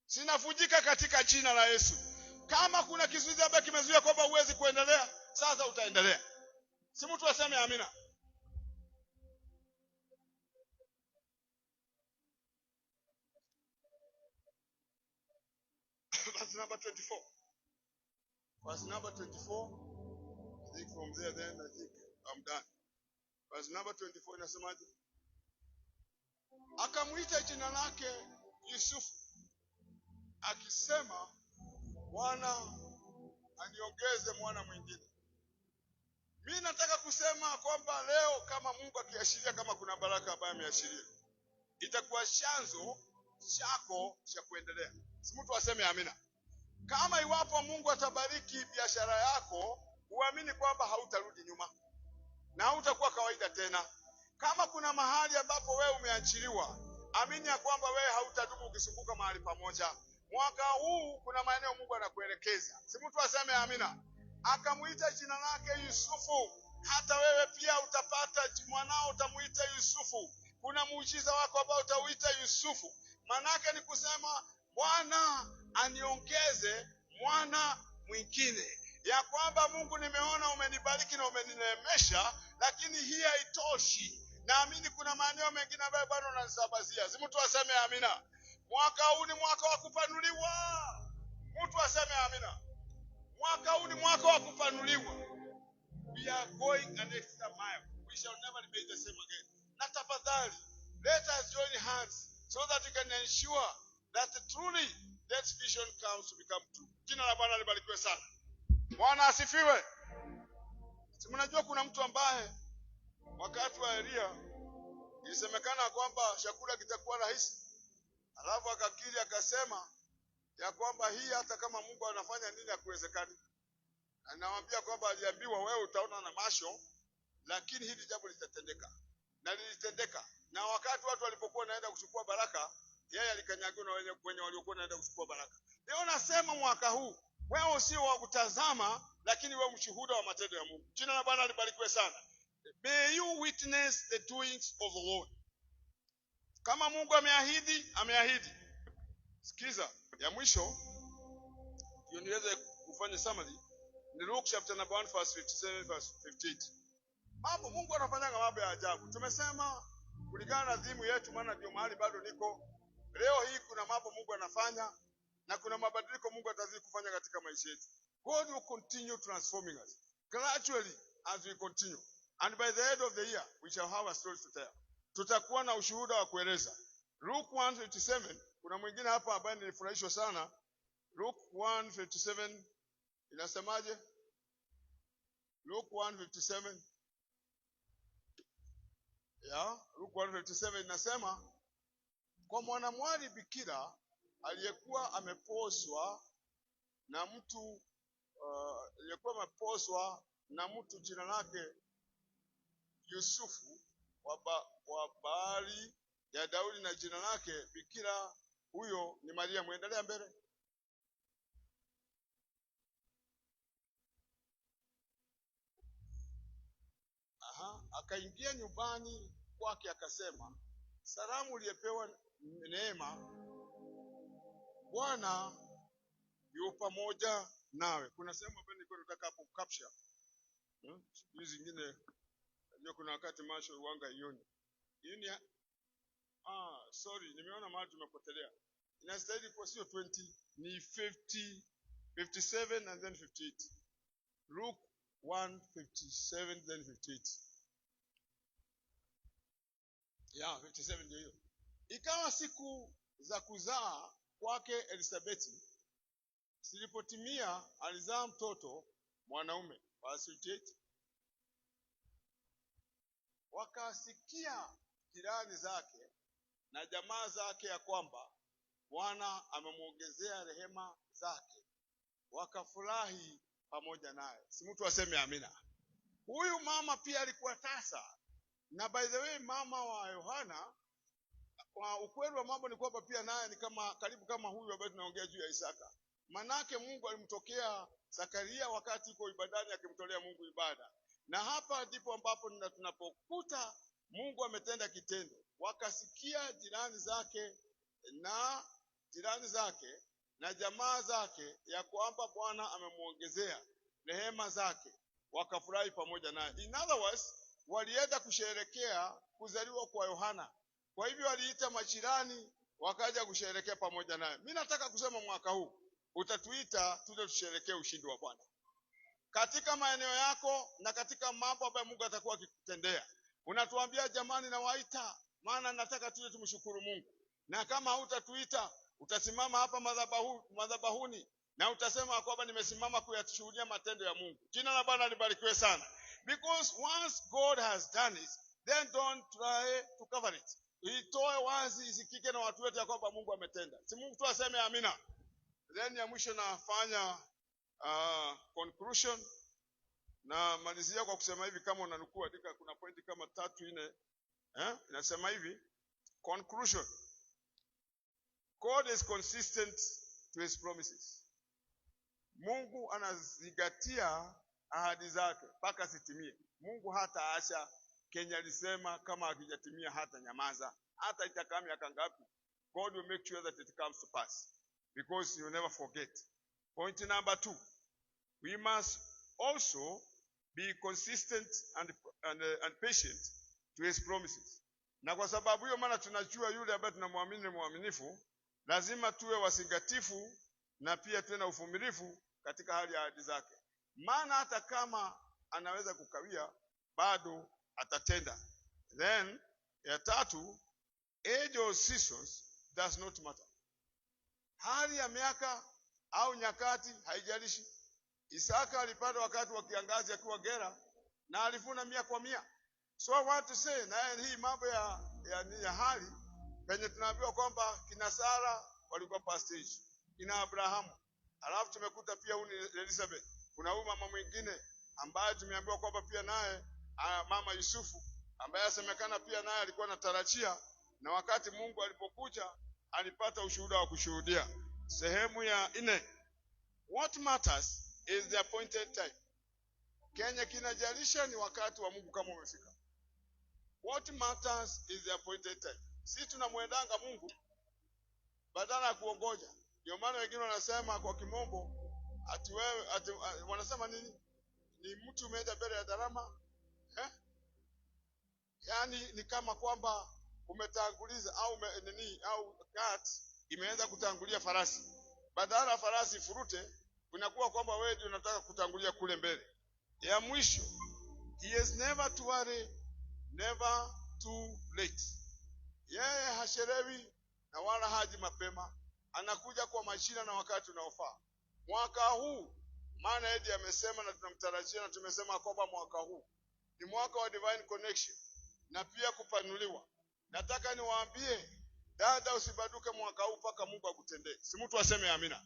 Zinavunjika katika jina la Yesu. Kama kuna kizuizi ambacho kimezuia kwamba huwezi kuendelea, sasa utaendelea. Si mtu aseme amina. Verse number 24. Verse number 24. I think from there then I think I'm done. Verse number 24 inasemaje? Akamuita jina lake Yusufu, akisema Bwana aniongeze mwana mwingine. Mimi nataka kusema kwamba leo kama Mungu akiashiria kama kuna baraka ambayo ameashiria, itakuwa chanzo chako cha kuendelea. Si mtu aseme amina. Kama iwapo Mungu atabariki biashara yako, uamini kwamba hautarudi nyuma na hautakuwa kawaida tena. Kama kuna mahali ambapo wewe umeachiliwa, amini ya kwamba wewe hautadumu ukisumbuka mahali pamoja. Mwaka huu kuna maeneo Mungu anakuelekeza. Si mtu aseme amina. Akamuita jina lake Yusufu. Hata wewe pia utapata mwanao, utamuita Yusufu. Kuna muujiza wako ambao utauita Yusufu. Manake ni kusema Bwana aniongeze mwana mwingine. Ya kwamba Mungu, nimeona umenibariki na umenineemesha, lakini hii haitoshi. Naamini kuna maeneo mengine ambayo bado unanisabazia. Si mtu aseme amina. Mwaka huu ni mwaka wa kupanuliwa. Mtu aseme amina. Mwaka huu ni mwaka wa kupanuliwa. We are going an extra mile. We shall never be the same again. Na tafadhali, let us join hands so that we can ensure that truly that vision comes to become true. Jina la Bwana libarikiwe sana. Bwana asifiwe. Si mnajua kuna mtu ambaye wakati wa Elia ilisemekana kwamba chakula kitakuwa rahisi. Alafu akakiri akasema ya kwamba hii hata kama Mungu anafanya nini hakuwezekani. Anawaambia kwamba aliambiwa wewe utaona na macho, lakini hili jambo litatendeka. Na lilitendeka. Na wakati watu walipokuwa naenda kuchukua baraka, yeye alikanyagiwa na wenye waliokuwa naenda kuchukua baraka. Leo nasema mwaka huu wewe sio wa kutazama, lakini wewe mshuhuda wa matendo ya Mungu. Jina la Bwana libarikiwe sana. May you witness the doings of the Lord. Kama Mungu ameahidi, ameahidi. Sikiza, ya mwisho ndio niweze kufanya summary. Ni Luke chapter number 1 verse 57 verse 58. Mambo Mungu anafanyanga mambo ya ajabu. Tumesema kulingana na dhimu yetu, maana ndio mahali bado niko. Leo hii kuna mambo Mungu anafanya na kuna mabadiliko Mungu atazidi kufanya katika maisha yetu. God will continue transforming us gradually as we continue. And by the end of the year, we shall have a story to tell. Tutakuwa na ushuhuda wa kueleza. Luke 1:57, kuna mwingine hapa ambaye nilifurahishwa sana. Luke 1:57 inasemaje? Luke 1:57. Luke 1:57 inasema kwa mwanamwali bikira aliyekuwa ameposwa na mtu jina lake Yusufu wa Baali ya Daudi, na jina lake bikira huyo ni Maria. Muendelea mbele. Akaingia nyumbani kwake akasema, salamu uliyepewa neema, Bwana yu pamoja nawe. Kuna sehemu ambayo nilikuwa nataka hapo capture. Hizi zingine ndio kuna wakati macho uanga ioni. Hii sorry, nimeona mahali tumepotelea. Inastahili kwa sio 20, ni 50, 57 and then 58. Luke 1:57 then 58. 57 ndio hiyo. Ikawa siku za kuzaa kwake Elisabeti zilipotimia, alizaa mtoto mwanaume. Verse 58. wakasikia jirani zake na jamaa zake ya kwamba Bwana amemuongezea rehema zake, wakafurahi pamoja naye. Si mtu aseme amina. Huyu mama pia alikuwa tasa, na by the way mama wa Yohana, kwa ukweli wa mambo ni kwamba pia naye ni karibu kama huyu ambaye tunaongea juu ya Isaka. Manake Mungu alimtokea Zakaria wakati yuko ibadani akimtolea Mungu ibada. Na hapa ndipo ambapo tunapokuta Mungu ametenda kitendo. Wakasikia jirani zake na jamaa zake ya kwamba Bwana amemuongezea rehema zake, wakafurahi pamoja naye. In other words, walienda kusherehekea kuzaliwa kwa Yohana. Kwa hivyo waliita majirani wakaja kusherehekea pamoja naye. Mimi nataka kusema mwaka huu utatuita tuje tusherehekee ushindi wa Bwana katika maeneo yako na katika mambo ambayo Mungu atakuwa akikutendea. Unatuambia jamani, nawaita maana nataka tuje tumshukuru Mungu. Na kama hutatuita, utasimama hapa madhabahuni na utasema kwamba nimesimama kuyashuhudia matendo ya Mungu. Jina la Bwana libarikiwe sana. Because once God has done it, then don't try to cover it. Itoe wazi isikike na watu wote ya kwamba Mungu ametenda. Si Mungu tu aseme amina. Then ya mwisho nafanya conclusion, na malizia kwa kusema hivi, kama unanukuu andika, kuna pointi kama 3 4 inasema hivi. Conclusion: God is consistent to his promises. Mungu anazingatia ahadi zake mpaka zitimie. Mungu hata acha Kenya alisema kama hakijatimia hata nyamaza. Hata itakaa miaka ngapi, God will make sure that it comes to pass, because you never forget. Point number 2, we must also be consistent and patient to his promises. Na kwa sababu hiyo maana tunajua yule ambaye tunamwamini ni mwaminifu, lazima tuwe wasingatifu na pia tuwe na uvumilivu katika hali ya ahadi zake. Maana hata kama anaweza kukawia, bado atatenda. Then ya 3, age or seasons does not matter. Hali ya miaka au nyakati haijalishi. Isaka alipanda wakati wa kiangazi akiwa Gera na alivuna 100 kwa 100. So I want to say, na hii mambo ya hali penye tunaambiwa kwamba kina Sara walikuwa pastage, kina Abrahamu, alafu tumekuta pia huyu Elizabeth. Kuna huyu mama mwingine ambaye tumeambiwa kwamba pia naye mama Yusufu, ambaye asemekana pia naye alikuwa anatarajia, na wakati Mungu alipokuja alipata ushuhuda wa kushuhudia. Sehemu ya 4, what matters is the appointed time. Kenya kinajalisha ni wakati wa Mungu kama umefika. What matters is the appointed time. Si tunamwendanga Mungu badala ya kuongoja. Ndio maana wengine wanasema kwa kimombo wanasema nini? Ni mtu umeenda mbele ya darama. Yaani ni kama kwamba umetanguliza au cat imeanza kutangulia farasi. Badala ya farasi furute, unakuwa kwamba wewe ndio unataka kutangulia kule mbele. Ya mwisho, he is never too early, never too late. Yeye hachelewi na wala haji mapema. Anakuja kwa majira na wakati unaofaa. Mwaka huu, maana Edi amesema na tunamtarajia na tumesema kwamba mwaka huu ni mwaka wa divine connection na pia kupanuliwa. Nataka niwaambie dada, usibaduke mwaka huu mpaka Mungu akutendee. Si mtu aseme amina.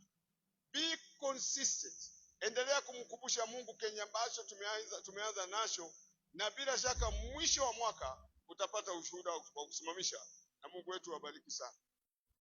Be consistent. Endelea kumkumbusha Mungu Kenya ambacho tumeanza nacho, na bila shaka mwisho wa mwaka utapata ushuhuda wa kusimamisha, na Mungu wetu awabariki sana.